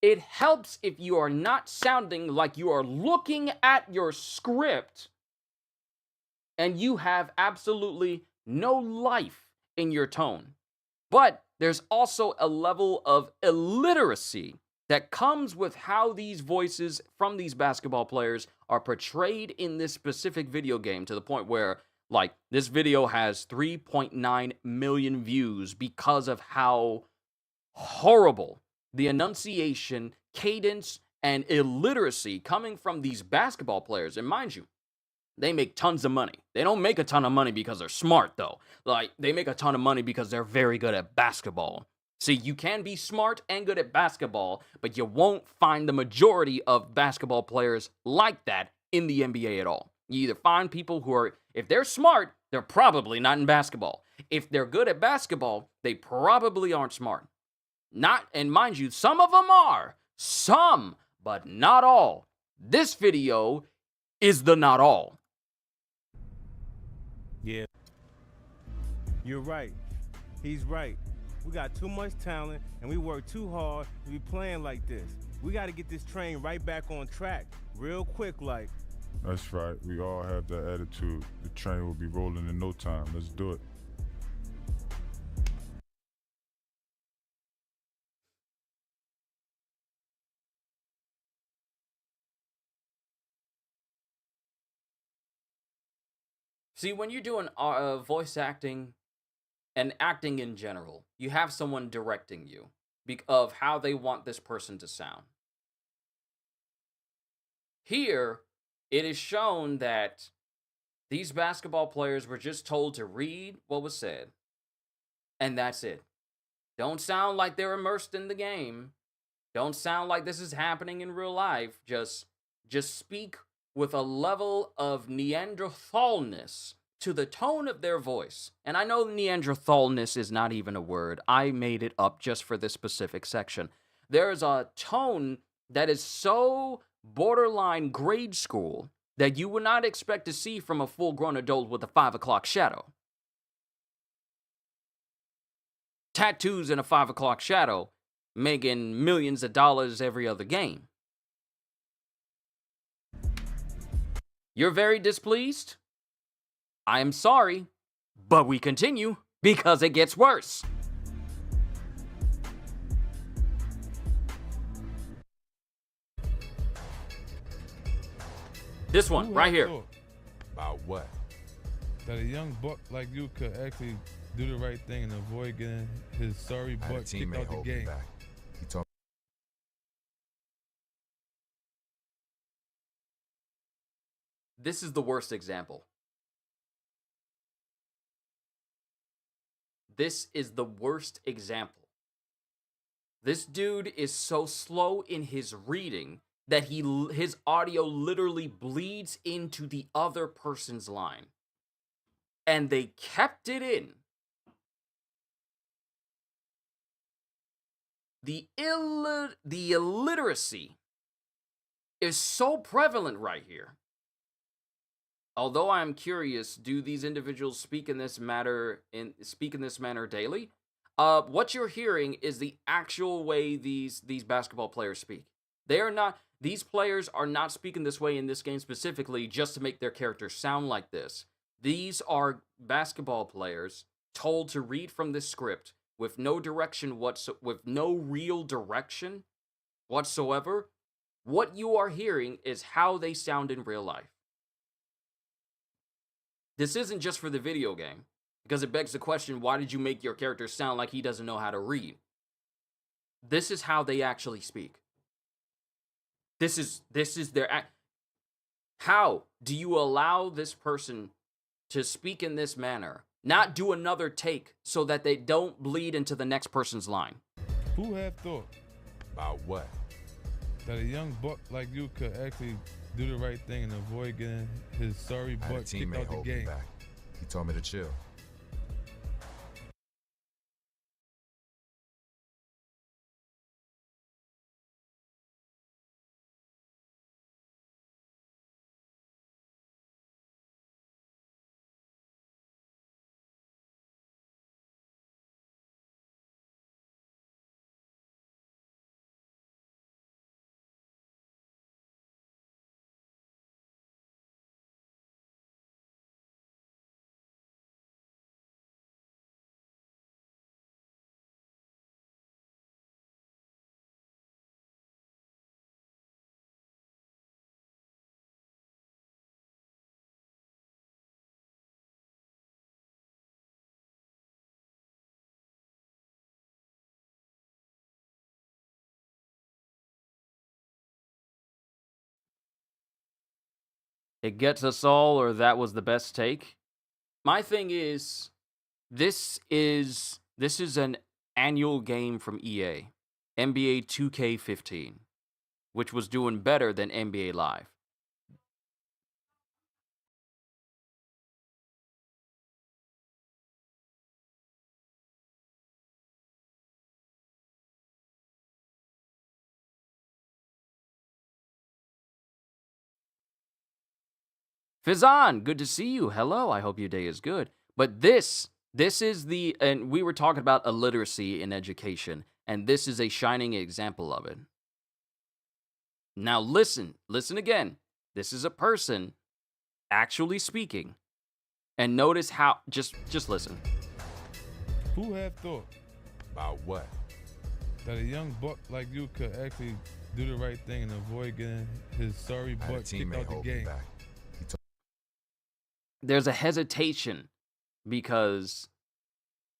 it helps if you are not sounding like you are looking at your script and you have absolutely no life in your tone. But there's also a level of illiteracy that comes with how these voices from these basketball players are portrayed in this specific video game, to the point where, like, this video has 3.9 million views because of how horrible the enunciation, cadence, and illiteracy coming from these basketball players. And mind you, they make tons of money. They don't make a ton of money because they're smart, though. Like, they make a ton of money because they're very good at basketball. See, you can be smart and good at basketball, but you won't find the majority of basketball players like that in the NBA at all. You either find people who are, if they're smart, they're probably not in basketball. If they're good at basketball, they probably aren't smart. Not, and mind you, some of them are. Some, but not all. This video is the not all. Yeah. You're right. He's right. We got too much talent and we work too hard to be playing like this. We got to get this train right back on track, real quick like. That's right. We all have that attitude. The train will be rolling in no time. Let's do it. See, when you're doing voice acting and acting in general, you have someone directing you of how they want this person to sound. Here, it is shown that these basketball players were just told to read what was said, and that's it. Don't sound like they're immersed in the game. Don't sound like this is happening in real life. Just speak with a level of Neanderthalness to the tone of their voice. And I know Neanderthalness is not even a word. I made it up just for this specific section. There is a tone that is so borderline grade school that you would not expect to see from a full-grown adult with a 5 o'clock shadow. Tattoos and a 5 o'clock shadow making millions of dollars every other game. You're very displeased? I am sorry, but we continue because it gets worse. This one right here. About what? That a young buck like you could actually do the right thing and avoid getting his sorry I had a butt kicked teammate out the hold me game. back. He told This is the worst example. this is the worst example. This dude is so slow in his reading that his audio literally bleeds into the other person's line. And they kept it in. The illiteracy is so prevalent right here. Although I am curious, do these individuals speak in this manner daily? What you're hearing is the actual way these basketball players speak. These players are not speaking this way in this game specifically just to make their characters sound like this. These are basketball players told to read from this script with no direction with no real direction whatsoever. What you are hearing is how they sound in real life. This isn't just for the video game, because it begs the question, why did you make your character sound like he doesn't know how to read? This is how they actually speak. This is their how do you allow this person to speak in this manner, not do another take so that they don't bleed into the next person's line? Who have thought About what? that a young buck like you could actually do the right thing and avoid getting his sorry I had a butt kicked teammate out the hold me game? back. He told me to chill. It gets us all, or that was the best take. My thing is, this is an annual game from EA, NBA 2K15, which was doing better than NBA Live. Fizan, good to see you. Hello, I hope your day is good. But this is and we were talking about illiteracy in education, and this is a shining example of it. Now listen again. This is a person actually speaking. And notice how, just listen. Who have thought About what? that a young buck like you could actually do the right thing and avoid getting his sorry I had a butt kicked teammate out the hold me game? back. There's a hesitation because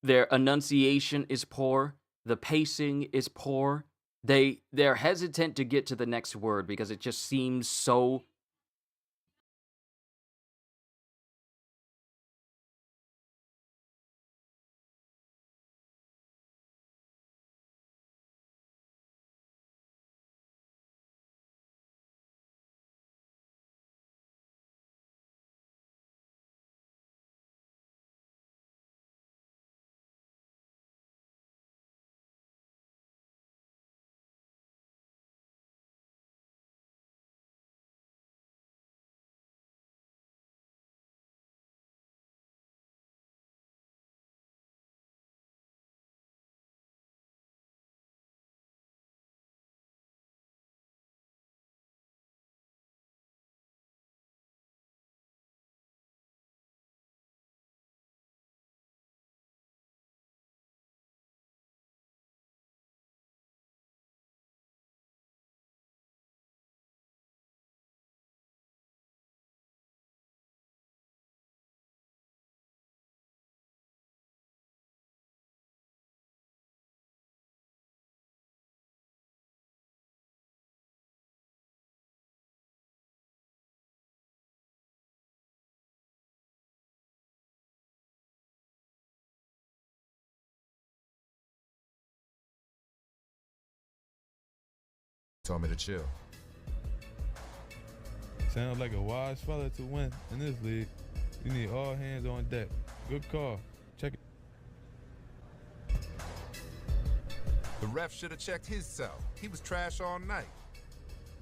their enunciation is poor, the pacing is poor. They're hesitant to get to the next word because it just seems so Told me to chill. Sounds like a wise fella to win in this league. You need all hands on deck. Good call. Check it. The ref should have checked himself. He was trash all night.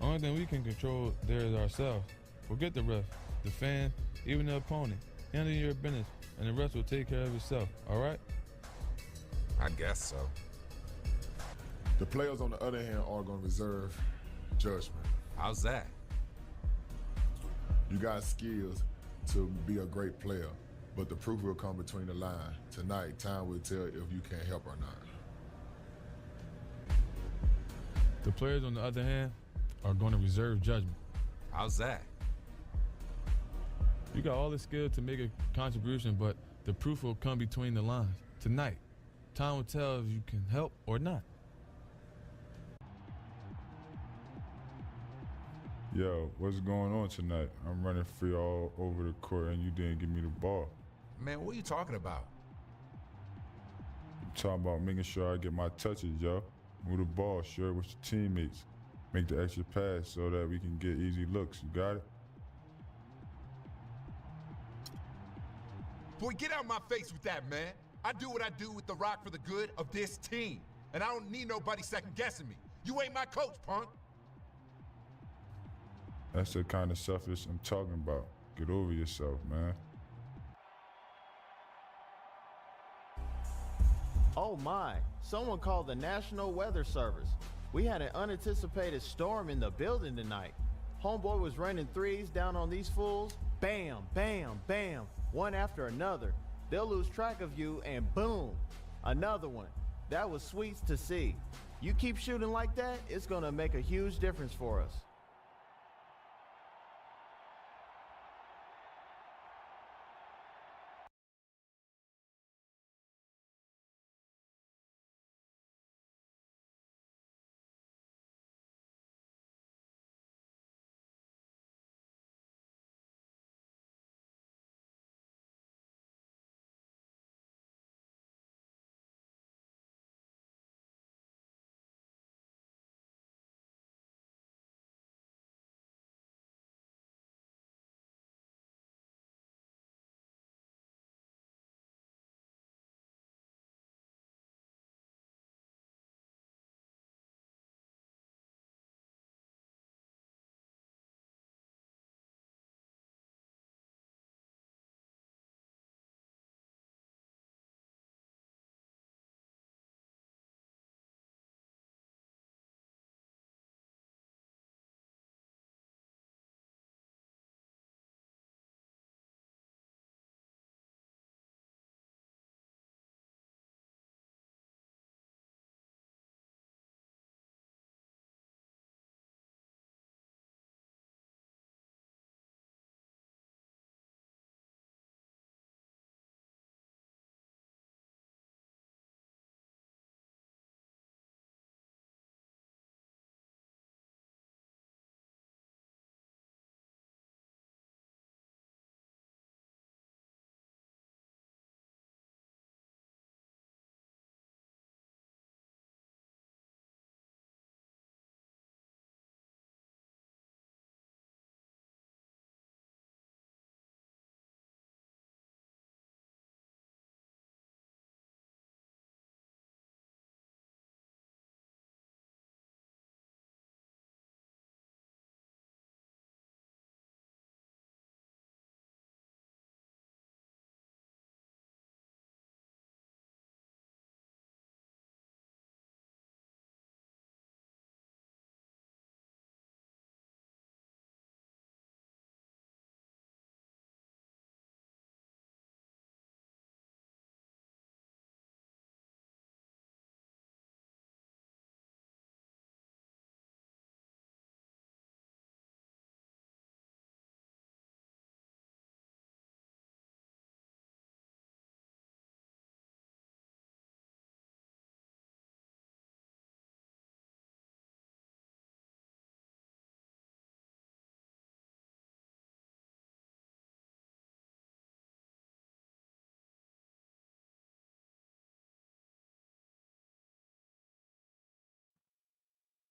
Only thing we can control there is ourselves. Forget the ref, the fan, even the opponent. Handle your business, and the rest will take care of itself, all right? I guess so. The players, on the other hand, are going to reserve judgment. How's that? You got skills to be a great player, but the proof will come between the line. Tonight, time will tell if you can help or not. The players, on the other hand, are going to reserve judgment. How's that? You got all the skill to make a contribution, but the proof will come between the lines. Tonight, time will tell if you can help or not. Yo, what's going on tonight? I'm running free all over the court and you didn't give me the ball. Man, what are you talking about? I'm talking about making sure I get my touches, yo. Move the ball, share it with your teammates. Make the extra pass so that we can get easy looks. You got it? Boy, get out my face with that, man. I do what I do with the rock for the good of this team. And I don't need nobody second guessing me. You ain't my coach, punk. That's the kind of selfish I'm talking about. Get over yourself, man. Oh my, someone called the National Weather Service. We had an unanticipated storm in the building tonight. Homeboy was running threes down on these fools. Bam, bam, bam, one after another. They'll lose track of you and boom, another one. That was sweet to see. You keep shooting like that, it's gonna make a huge difference for us.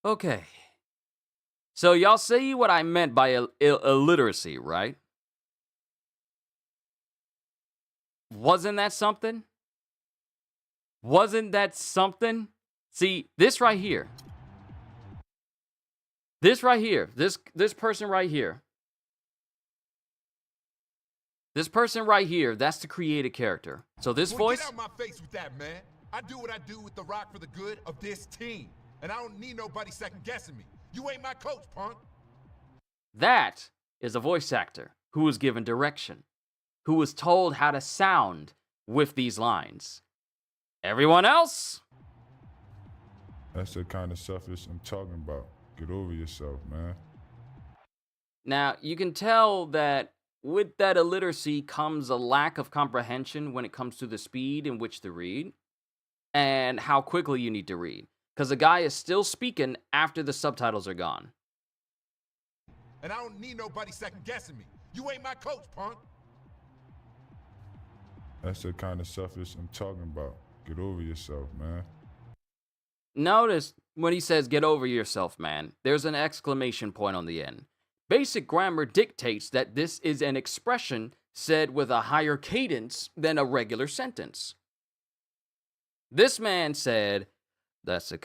Okay, So y'all see what I meant by illiteracy, right? Wasn't that something? Wasn't that something? See, this right here. This right here. This person right here. This person right here, that's the created character. So this Boy, voice... Get out my face with that, man. I do what I do with The Rock for the good of this team. And I don't need nobody second guessing me. You ain't my coach, punk. That is a voice actor who was given direction, who was told how to sound with these lines. Everyone else? That's the kind of selfish I'm talking about. Get over yourself, man. Now, you can tell that with that illiteracy comes a lack of comprehension when it comes to the speed in which to read and how quickly you need to read. Because the guy is still speaking after the subtitles are gone. And I don't need nobody second guessing me. You ain't my coach, punk. That's the kind of selfish I'm talking about. Get over yourself, man. Notice when he says, get over yourself, man, there's an exclamation point on the end. Basic grammar dictates that this is an expression said with a higher cadence than a regular sentence. This man said, what did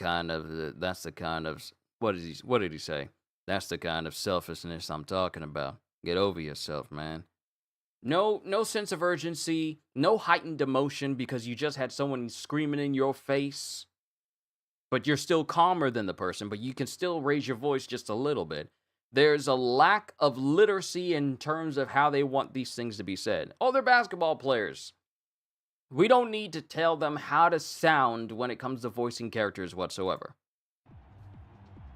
he say? That's the kind of selfishness I'm talking about. Get over yourself, man. No sense of urgency, no heightened emotion because you just had someone screaming in your face. But you're still calmer than the person, but you can still raise your voice just a little bit. There's a lack of literacy in terms of how they want these things to be said. Oh, they're basketball players. We don't need to tell them how to sound when it comes to voicing characters whatsoever.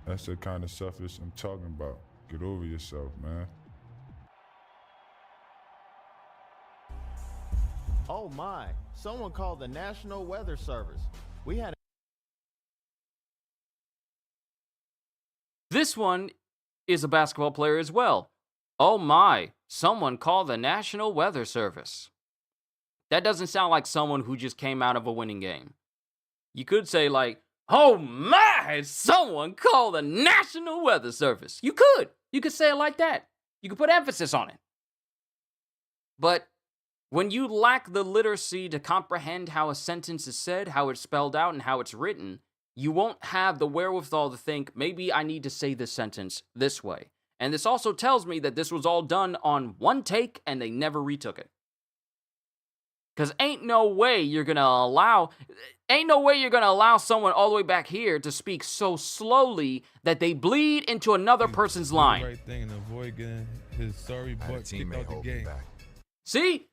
That's the kind of selfish I'm talking about. Get over yourself, man. Oh my, someone called the National Weather Service. We had This one is a basketball player as well. Oh my, someone called the National Weather Service. That doesn't sound like someone who just came out of a winning game. You could say like, oh my, someone called the National Weather Service. You could say it like that. You could put emphasis on it. But when you lack the literacy to comprehend how a sentence is said, how it's spelled out, and how it's written, you won't have the wherewithal to think, maybe I need to say this sentence this way. And this also tells me that this was all done on one take and they never retook it. Because ain't no way you're gonna allow someone all the way back here to speak so slowly that they bleed into another person's line. Right thing and avoid getting his sorry butt kicked out the game. See,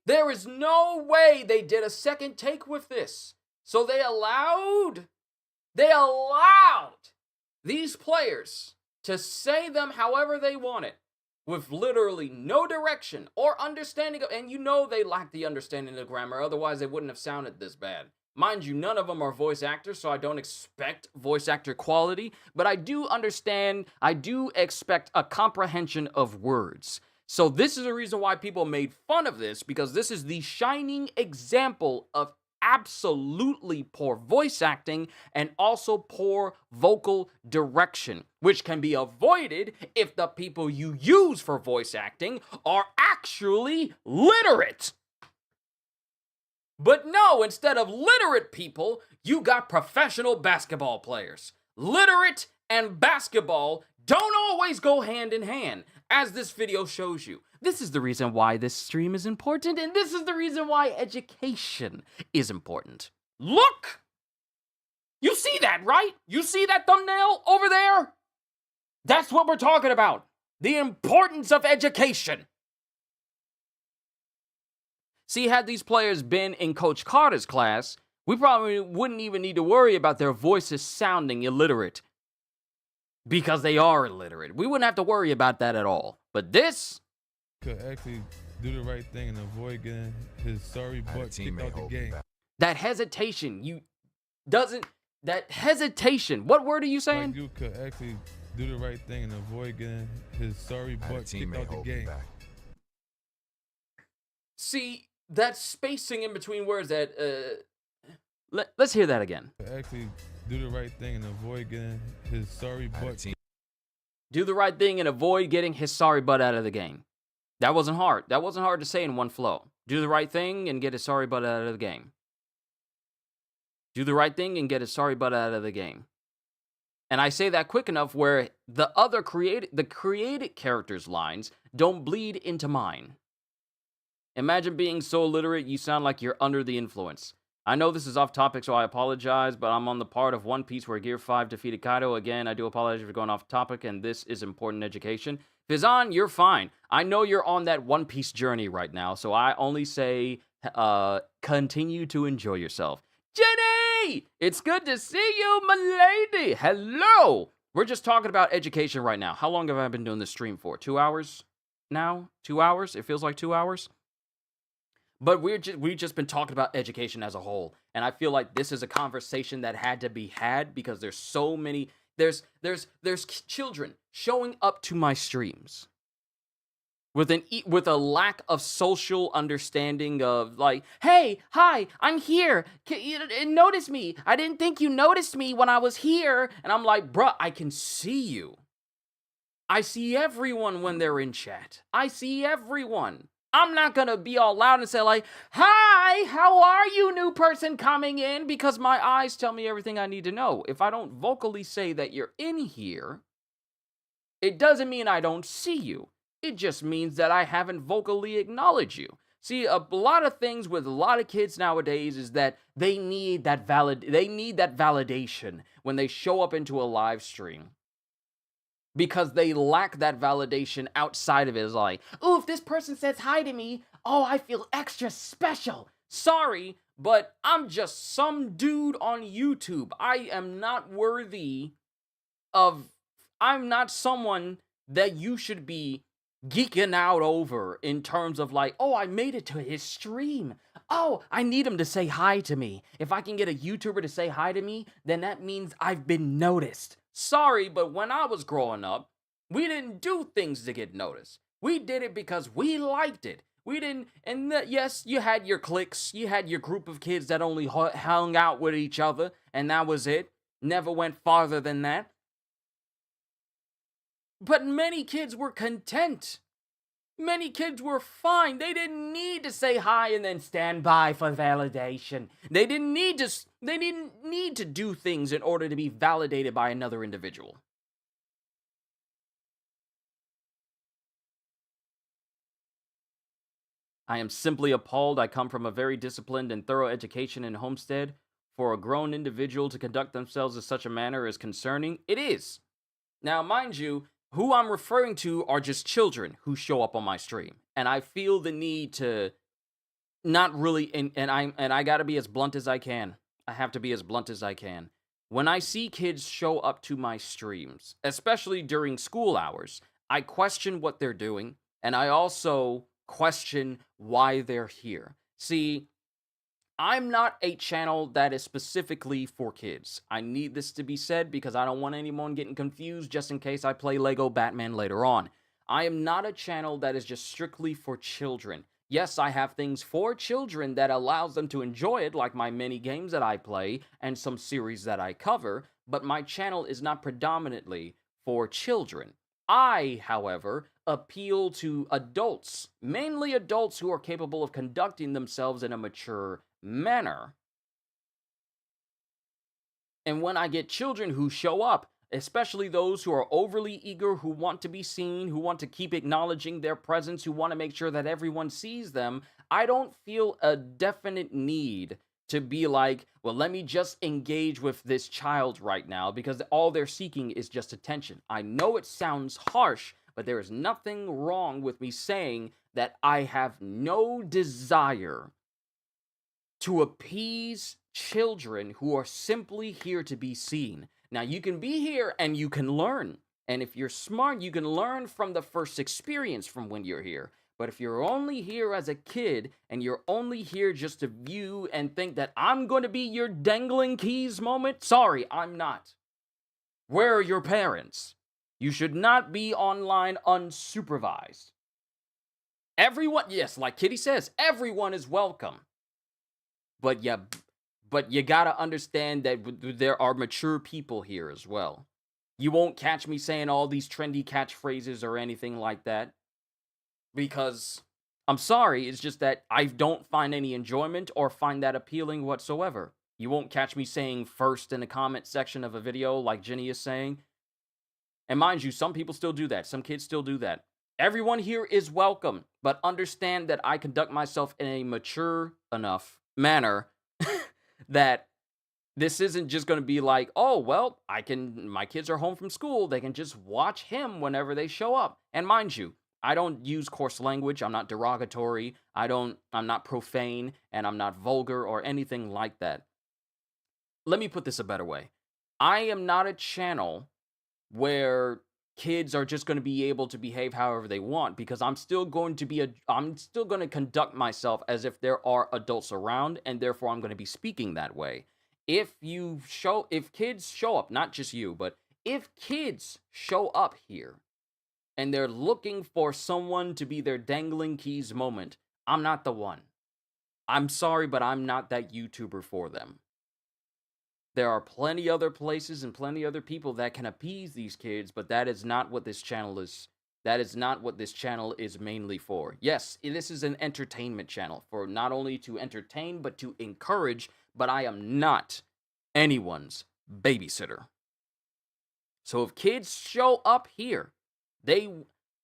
there is no way they did a second take with this. So they allowed these players to say them however they wanted, with literally no direction or understanding of, and you know they lack the understanding of grammar, otherwise they wouldn't have sounded this bad. Mind you, none of them are voice actors, so I don't expect voice actor quality, but I do expect a comprehension of words. So this is the reason why people made fun of this, because this is the shining example of absolutely poor voice acting and also poor vocal direction, which can be avoided if the people you use for voice acting are actually literate. But no, instead of literate people, you got professional basketball players. Literate and basketball don't always go hand in hand, as this video shows you. This is the reason why this stream is important, and this is the reason why education is important. Look! You see that, right? You see that thumbnail over there? That's what we're talking about. The importance of education. See, had these players been in Coach Carter's class, we probably wouldn't even need to worry about their voices sounding illiterate. Because they are illiterate. We wouldn't have to worry about that at all. But this could actually do the right thing and avoid getting his sorry butt kicked out the game. That hesitation, what word are you saying? Like you could actually do the right thing and avoid getting his sorry butt kicked out the game. See, that spacing in between words that, let's hear that again. Could actually do the right thing and avoid getting his sorry butt Do the right thing and avoid getting his sorry butt out of the game. That wasn't hard. That wasn't hard to say in one flow. Do the right thing and get his sorry butt out of the game. Do the right thing and get his sorry butt out of the game. And I say that quick enough where the other created characters' lines don't bleed into mine. Imagine being so illiterate you sound like you're under the influence. I know this is off topic, so I apologize, but I'm on the part of One Piece where Gear 5 defeated Kaido. Again, I do apologize for going off topic, and this is important education. Fizan, you're fine. I know you're on that One Piece journey right now, so I only say continue to enjoy yourself. Jenny! It's good to see you, my lady! Hello! We're just talking about education right now. How long have I been doing this stream for? 2 hours now? 2 hours? It feels like 2 hours? But we've just been talking about education as a whole, and I feel like this is a conversation that had to be had because there's so many. There's children showing up to my streams with a lack of social understanding of like, hey, hi, I'm here. Notice me. I didn't think you noticed me when I was here, and I'm like, bruh, I can see you. I see everyone when they're in chat. I see everyone. I'm not gonna be all loud and say like, hi, how are you, new person coming in? Because my eyes tell me everything I need to know. If I don't vocally say that you're in here, it doesn't mean I don't see you. It just means that I haven't vocally acknowledged you. See, a lot of things with a lot of kids nowadays is that they need that validation when they show up into a live stream. Because they lack that validation outside of it. It's like, ooh, if this person says hi to me, oh, I feel extra special. Sorry, but I'm just some dude on YouTube. I am not worthy of, I'm not someone that you should be geeking out over in terms of like, oh, I made it to his stream. Oh, I need him to say hi to me. If I can get a YouTuber to say hi to me, then that means I've been noticed. Sorry, but when I was growing up, we didn't do things to get noticed. We did it because we liked it. We didn't, and yes, you had your cliques, you had your group of kids that only hung out with each other, and that was it. Never went farther than that. But many kids were content. Many kids were fine. They didn't need to say hi and then stand by for validation. They didn't need to do things in order to be validated by another individual. I am simply appalled. I come from a very disciplined and thorough education in Homestead. For a grown individual to conduct themselves in such a manner is concerning. It is. Now, mind you, who I'm referring to are just children who show up on my stream. And I feel the need to not really, and I gotta be as blunt as I can. I have to be as blunt as I can. When I see kids show up to my streams, especially during school hours, I question what they're doing, and I also question why they're here. See, I'm not a channel that is specifically for kids. I need this to be said because I don't want anyone getting confused just in case I play Lego Batman later on. I am not a channel that is just strictly for children. Yes, I have things for children that allows them to enjoy it, like my mini games that I play and some series that I cover, but my channel is not predominantly for children. I, however, appeal to adults, mainly adults who are capable of conducting themselves in a mature manner. And when I get children who show up, especially those who are overly eager, who want to be seen, who want to keep acknowledging their presence, who want to make sure that everyone sees them, I don't feel a definite need to be like, well, let me just engage with this child right now because all they're seeking is just attention. I know it sounds harsh, but there is nothing wrong with me saying that I have no desire to appease children who are simply here to be seen. Now, you can be here and you can learn. And if you're smart, you can learn from the first experience from when you're here. But if you're only here as a kid and you're only here just to view and think that I'm going to be your dangling keys moment, sorry, I'm not. Where are your parents? You should not be online unsupervised. Everyone, yes, like Kitty says, everyone is welcome. But you gotta understand that there are mature people here as well. You won't catch me saying all these trendy catchphrases or anything like that. Because I'm sorry, it's just that I don't find any enjoyment or find that appealing whatsoever. You won't catch me saying first in the comment section of a video like Jenny is saying. And mind you, some people still do that. Some kids still do that. Everyone here is welcome, but understand that I conduct myself in a mature enough manner that this isn't just going to be like, oh, well, my kids are home from school. They can just watch him whenever they show up. And mind you, I don't use coarse language. I'm not derogatory. I'm not profane, and I'm not vulgar or anything like that. Let me put this a better way. I am not a channel where kids are just going to be able to behave however they want, because I'm still going to conduct myself as if there are adults around, and therefore I'm going to be speaking that way. If kids show up, not just you, but if kids show up here and they're looking for someone to be their dangling keys moment, I'm not the one. I'm sorry, but I'm not that YouTuber for them. There are plenty other places and plenty other people that can appease these kids, but that is not what this channel is. That is not what this channel is mainly for. Yes, this is an entertainment channel for not only to entertain, but to encourage, but I am not anyone's babysitter. So if kids show up here,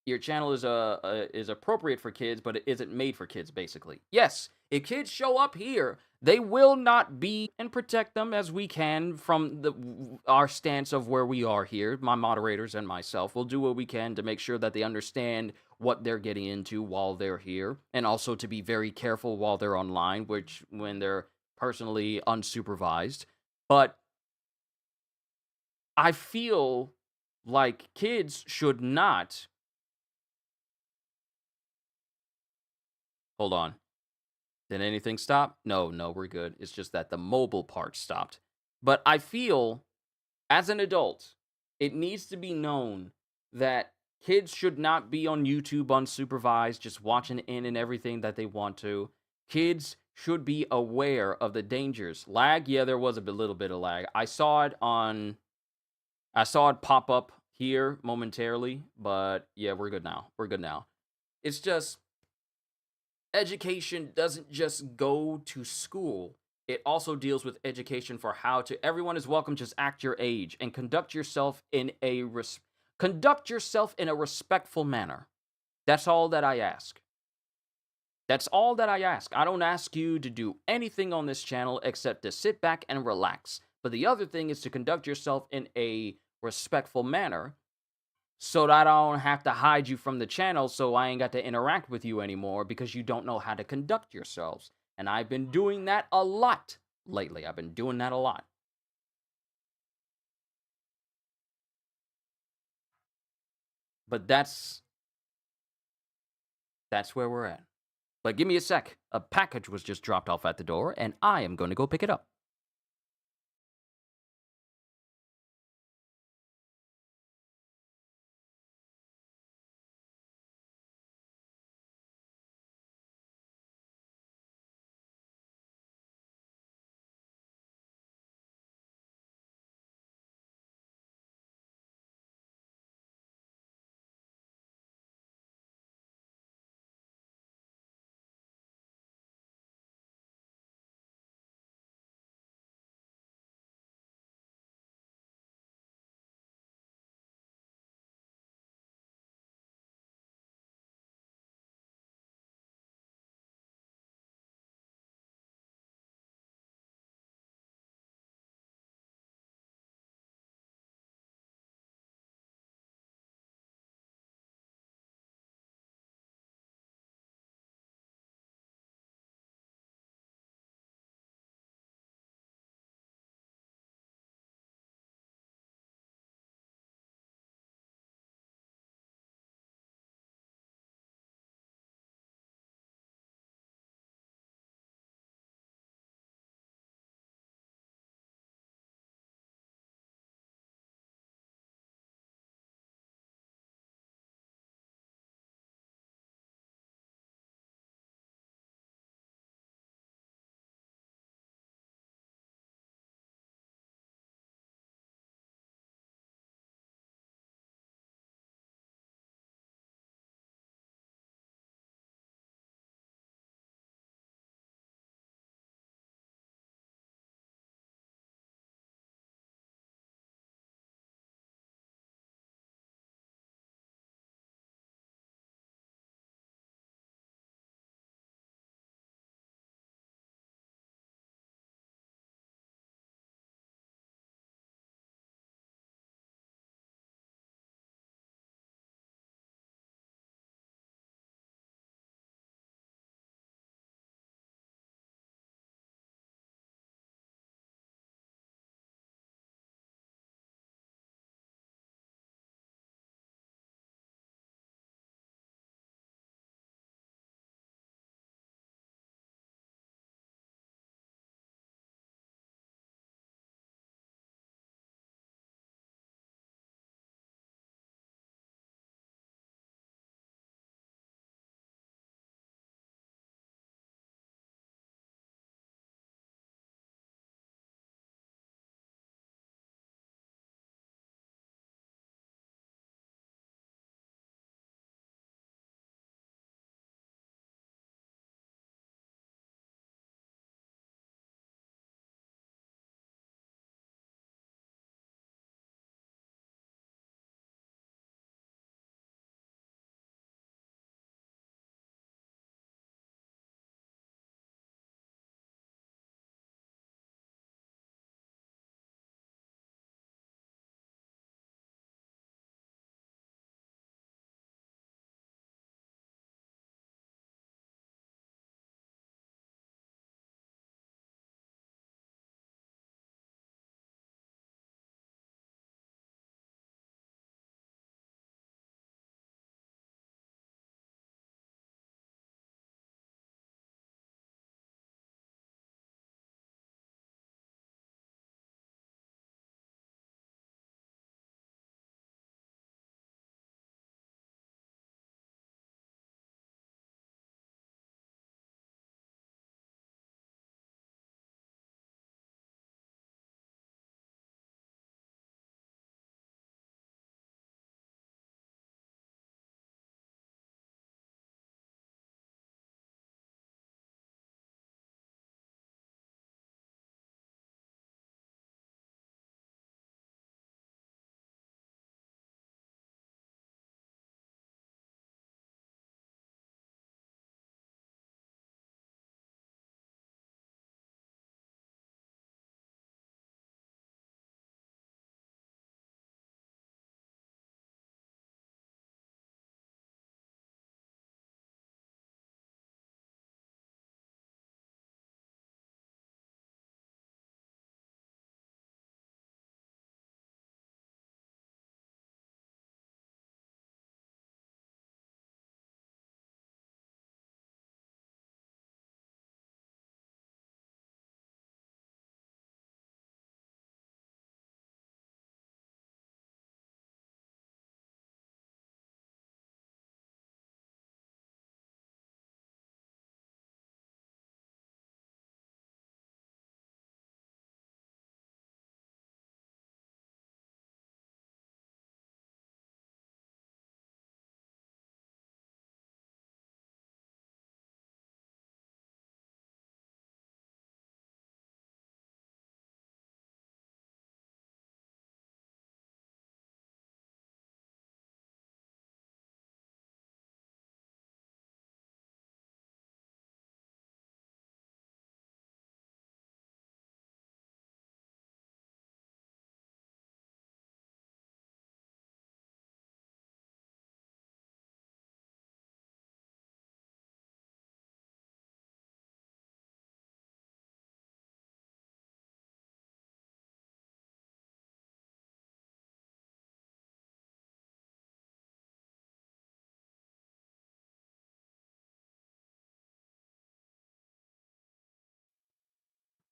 your channel is appropriate for kids, but it isn't made for kids, basically. Yes, if kids show up here, they will not be, and protect them as we can from our stance of where we are here. My moderators and myself will do what we can to make sure that they understand what they're getting into while they're here, and also to be very careful while they're online, when they're personally unsupervised. But I feel like kids should not... Hold on. Did anything stop? No, we're good. It's just that the mobile part stopped. But I feel, as an adult, it needs to be known that kids should not be on YouTube unsupervised, just watching in and everything that they want to. Kids should be aware of the dangers. Lag? Yeah, there was a little bit of lag. I saw it pop up here momentarily, but yeah, we're good now. It's just... education doesn't just go to school. It also deals with education for how to... Everyone is welcome, just act your age and conduct yourself in a respectful manner. That's all that I ask. I don't ask you to do anything on this channel except to sit back and relax. But the other thing is to conduct yourself in a respectful manner, so that I don't have to hide you from the channel, so I ain't got to interact with you anymore because you don't know how to conduct yourselves. And I've been doing that a lot lately. But that's where we're at. But give me a sec. A package was just dropped off at the door, and I am going to go pick it up.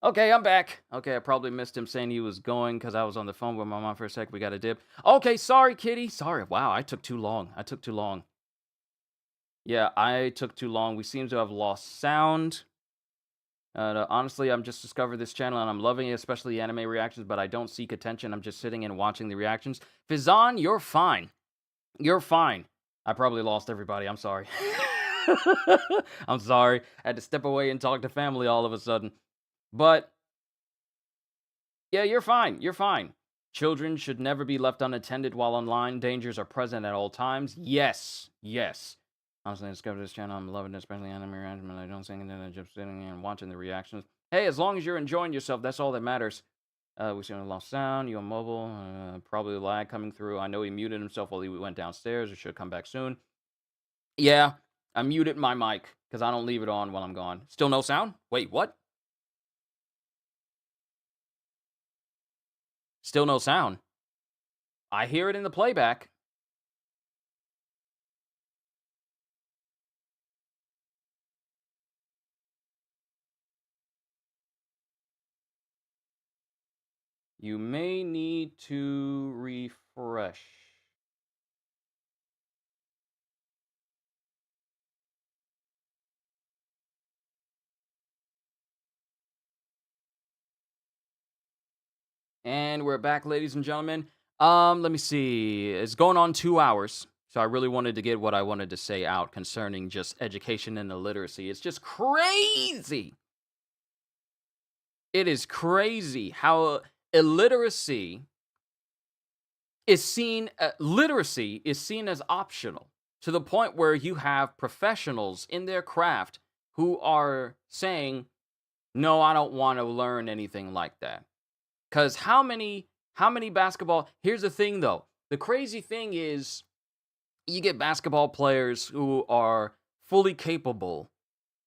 Okay, I'm back. Okay, I probably missed him saying he was going because I was on the phone with my mom for a sec. We got a dip. Okay, sorry, kitty. Sorry. Wow, I took too long. Yeah, I took too long. We seem to have lost sound. Honestly, I'm just discovered this channel and I'm loving it, especially anime reactions, but I don't seek attention. I'm just sitting and watching the reactions. Fizan, you're fine. You're fine. I probably lost everybody. I'm sorry. I'm sorry. I had to step away and talk to family all of a sudden. But, yeah, you're fine. You're fine. Children should never be left unattended while online. Dangers are present at all times. Yes. Yes. Honestly, I discovered this channel. I'm loving it, especially anime reactions. I don't think that I'm just sitting and watching the reactions. Hey, as long as you're enjoying yourself, that's all that matters. We see lost sound. You on mobile. Probably lag coming through. I know he muted himself while he went downstairs. It should come back soon. Yeah, I muted my mic because I don't leave it on while I'm gone. Still no sound? Wait, what? Still no sound. I hear it in the playback. You may need to refresh. And we're back, ladies and gentlemen. Let me see. It's going on 2 hours. So I really wanted to get what I wanted to say out concerning just education and illiteracy. It's just crazy. It is crazy how illiteracy is seen, literacy is seen as optional, to the point where you have professionals in their craft who are saying, no, I don't want to learn anything like that. Because how many basketball, here's the thing though, the crazy thing is, you get basketball players who are fully capable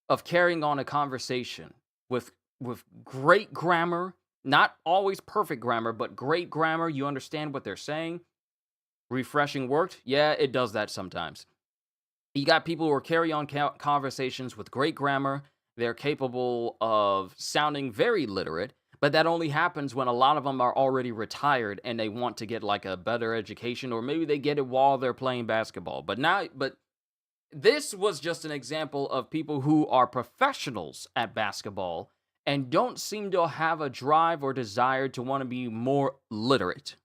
of carrying on a conversation with great grammar, not always perfect grammar, but great grammar. You understand what they're saying. Refreshing worked. Yeah, it does that sometimes. You got people who are carry on conversations with great grammar. They're capable of sounding very literate, but that only happens when a lot of them are already retired and they want to get like a better education, or maybe they get it while they're playing basketball. But this was just an example of people who are professionals at basketball and don't seem to have a drive or desire to want to be more literate.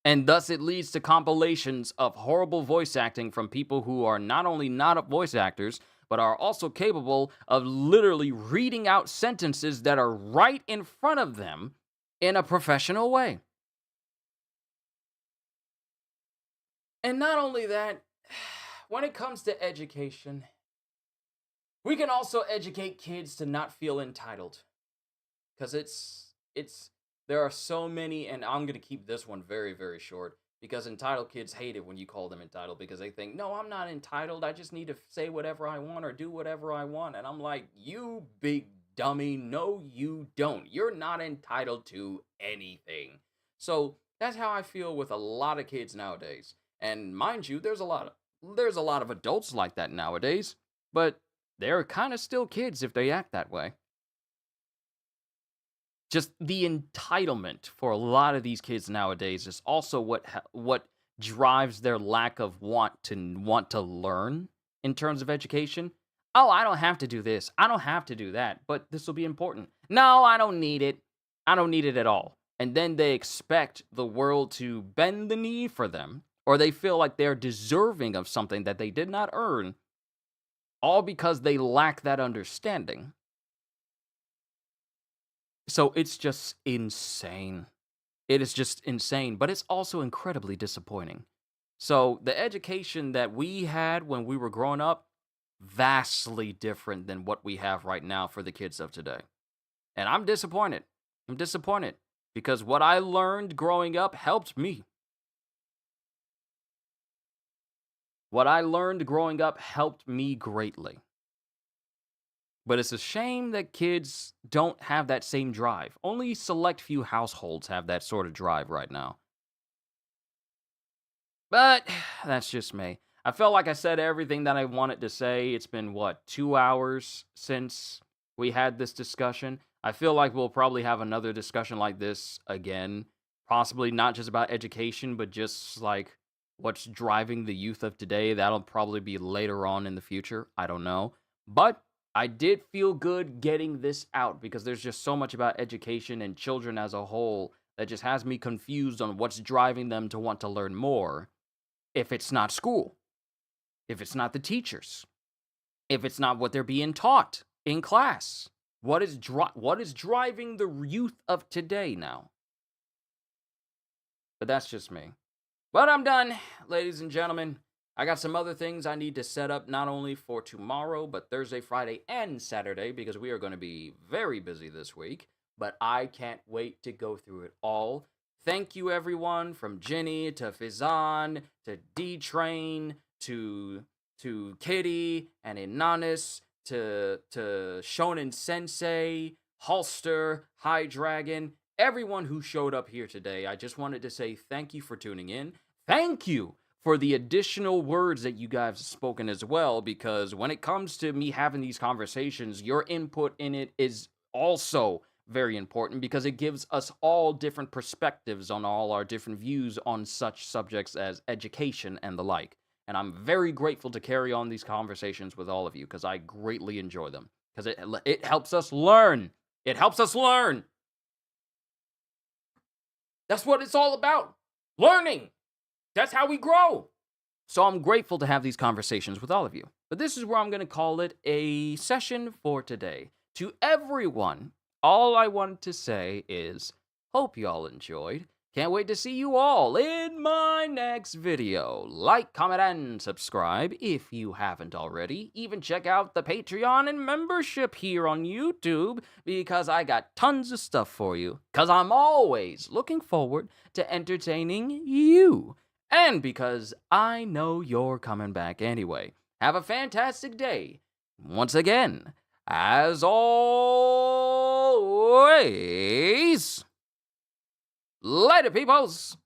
And thus it leads to compilations of horrible voice acting from people who are not only not voice actors, but are also capable of literally reading out sentences that are right in front of them in a professional way. And not only that, when it comes to education, we can also educate kids to not feel entitled. Because there are so many, and I'm going to keep this one very, very short, because entitled kids hate it when you call them entitled, because they think, no, I'm not entitled, I just need to say whatever I want or do whatever I want. And I'm like, you big dummy, no you don't. You're not entitled to anything. So that's how I feel with a lot of kids nowadays. And mind you, there's a lot of adults like that nowadays, but they're kind of still kids if they act that way. Just the entitlement for a lot of these kids nowadays is also what drives their lack of want to learn in terms of education. Oh, I don't have to do this. I don't have to do that, but this will be important. No, I don't need it. I don't need it at all. And then they expect the world to bend the knee for them, or they feel like they're deserving of something that they did not earn, all because they lack that understanding. So it's just insane. It is just insane, but it's also incredibly disappointing. So the education that we had when we were growing up, vastly different than what we have right now for the kids of today. And I'm disappointed. I'm disappointed because what I learned growing up helped me. What I learned growing up helped me greatly. But it's a shame that kids don't have that same drive. Only select few households have that sort of drive right now. But that's just me. I felt like I said everything that I wanted to say. It's been, 2 hours since we had this discussion. I feel like we'll probably have another discussion like this again. Possibly not just about education, but just like what's driving the youth of today. That'll probably be later on in the future. I don't know. But I did feel good getting this out because there's just so much about education and children as a whole that just has me confused on what's driving them to want to learn more if it's not school, if it's not the teachers, if it's not what they're being taught in class. What is driving the youth of today now? But that's just me. But I'm done, ladies and gentlemen. I got some other things I need to set up not only for tomorrow, but Thursday, Friday, and Saturday, because we are going to be very busy this week. But I can't wait to go through it all. Thank you, everyone, from Jenny to Fizan to D-Train to Kitty and Inanis to Shonen Sensei, Holster, High Dragon, everyone who showed up here today. I just wanted to say thank you for tuning in. Thank you for the additional words that you guys have spoken as well, because when it comes to me having these conversations, your input in it is also very important because it gives us all different perspectives on all our different views on such subjects as education and the like. And I'm very grateful to carry on these conversations with all of you because I greatly enjoy them because it helps us learn. It helps us learn. That's what it's all about. Learning. That's how we grow. So I'm grateful to have these conversations with all of you. But this is where I'm going to call it a session for today. To everyone, all I wanted to say is, hope y'all enjoyed. Can't wait to see you all in my next video. Like, comment, and subscribe if you haven't already. Even check out the Patreon and membership here on YouTube because I got tons of stuff for you. Because I'm always looking forward to entertaining you. And because I know you're coming back anyway. Have a fantastic day. Once again, as always, later, peoples!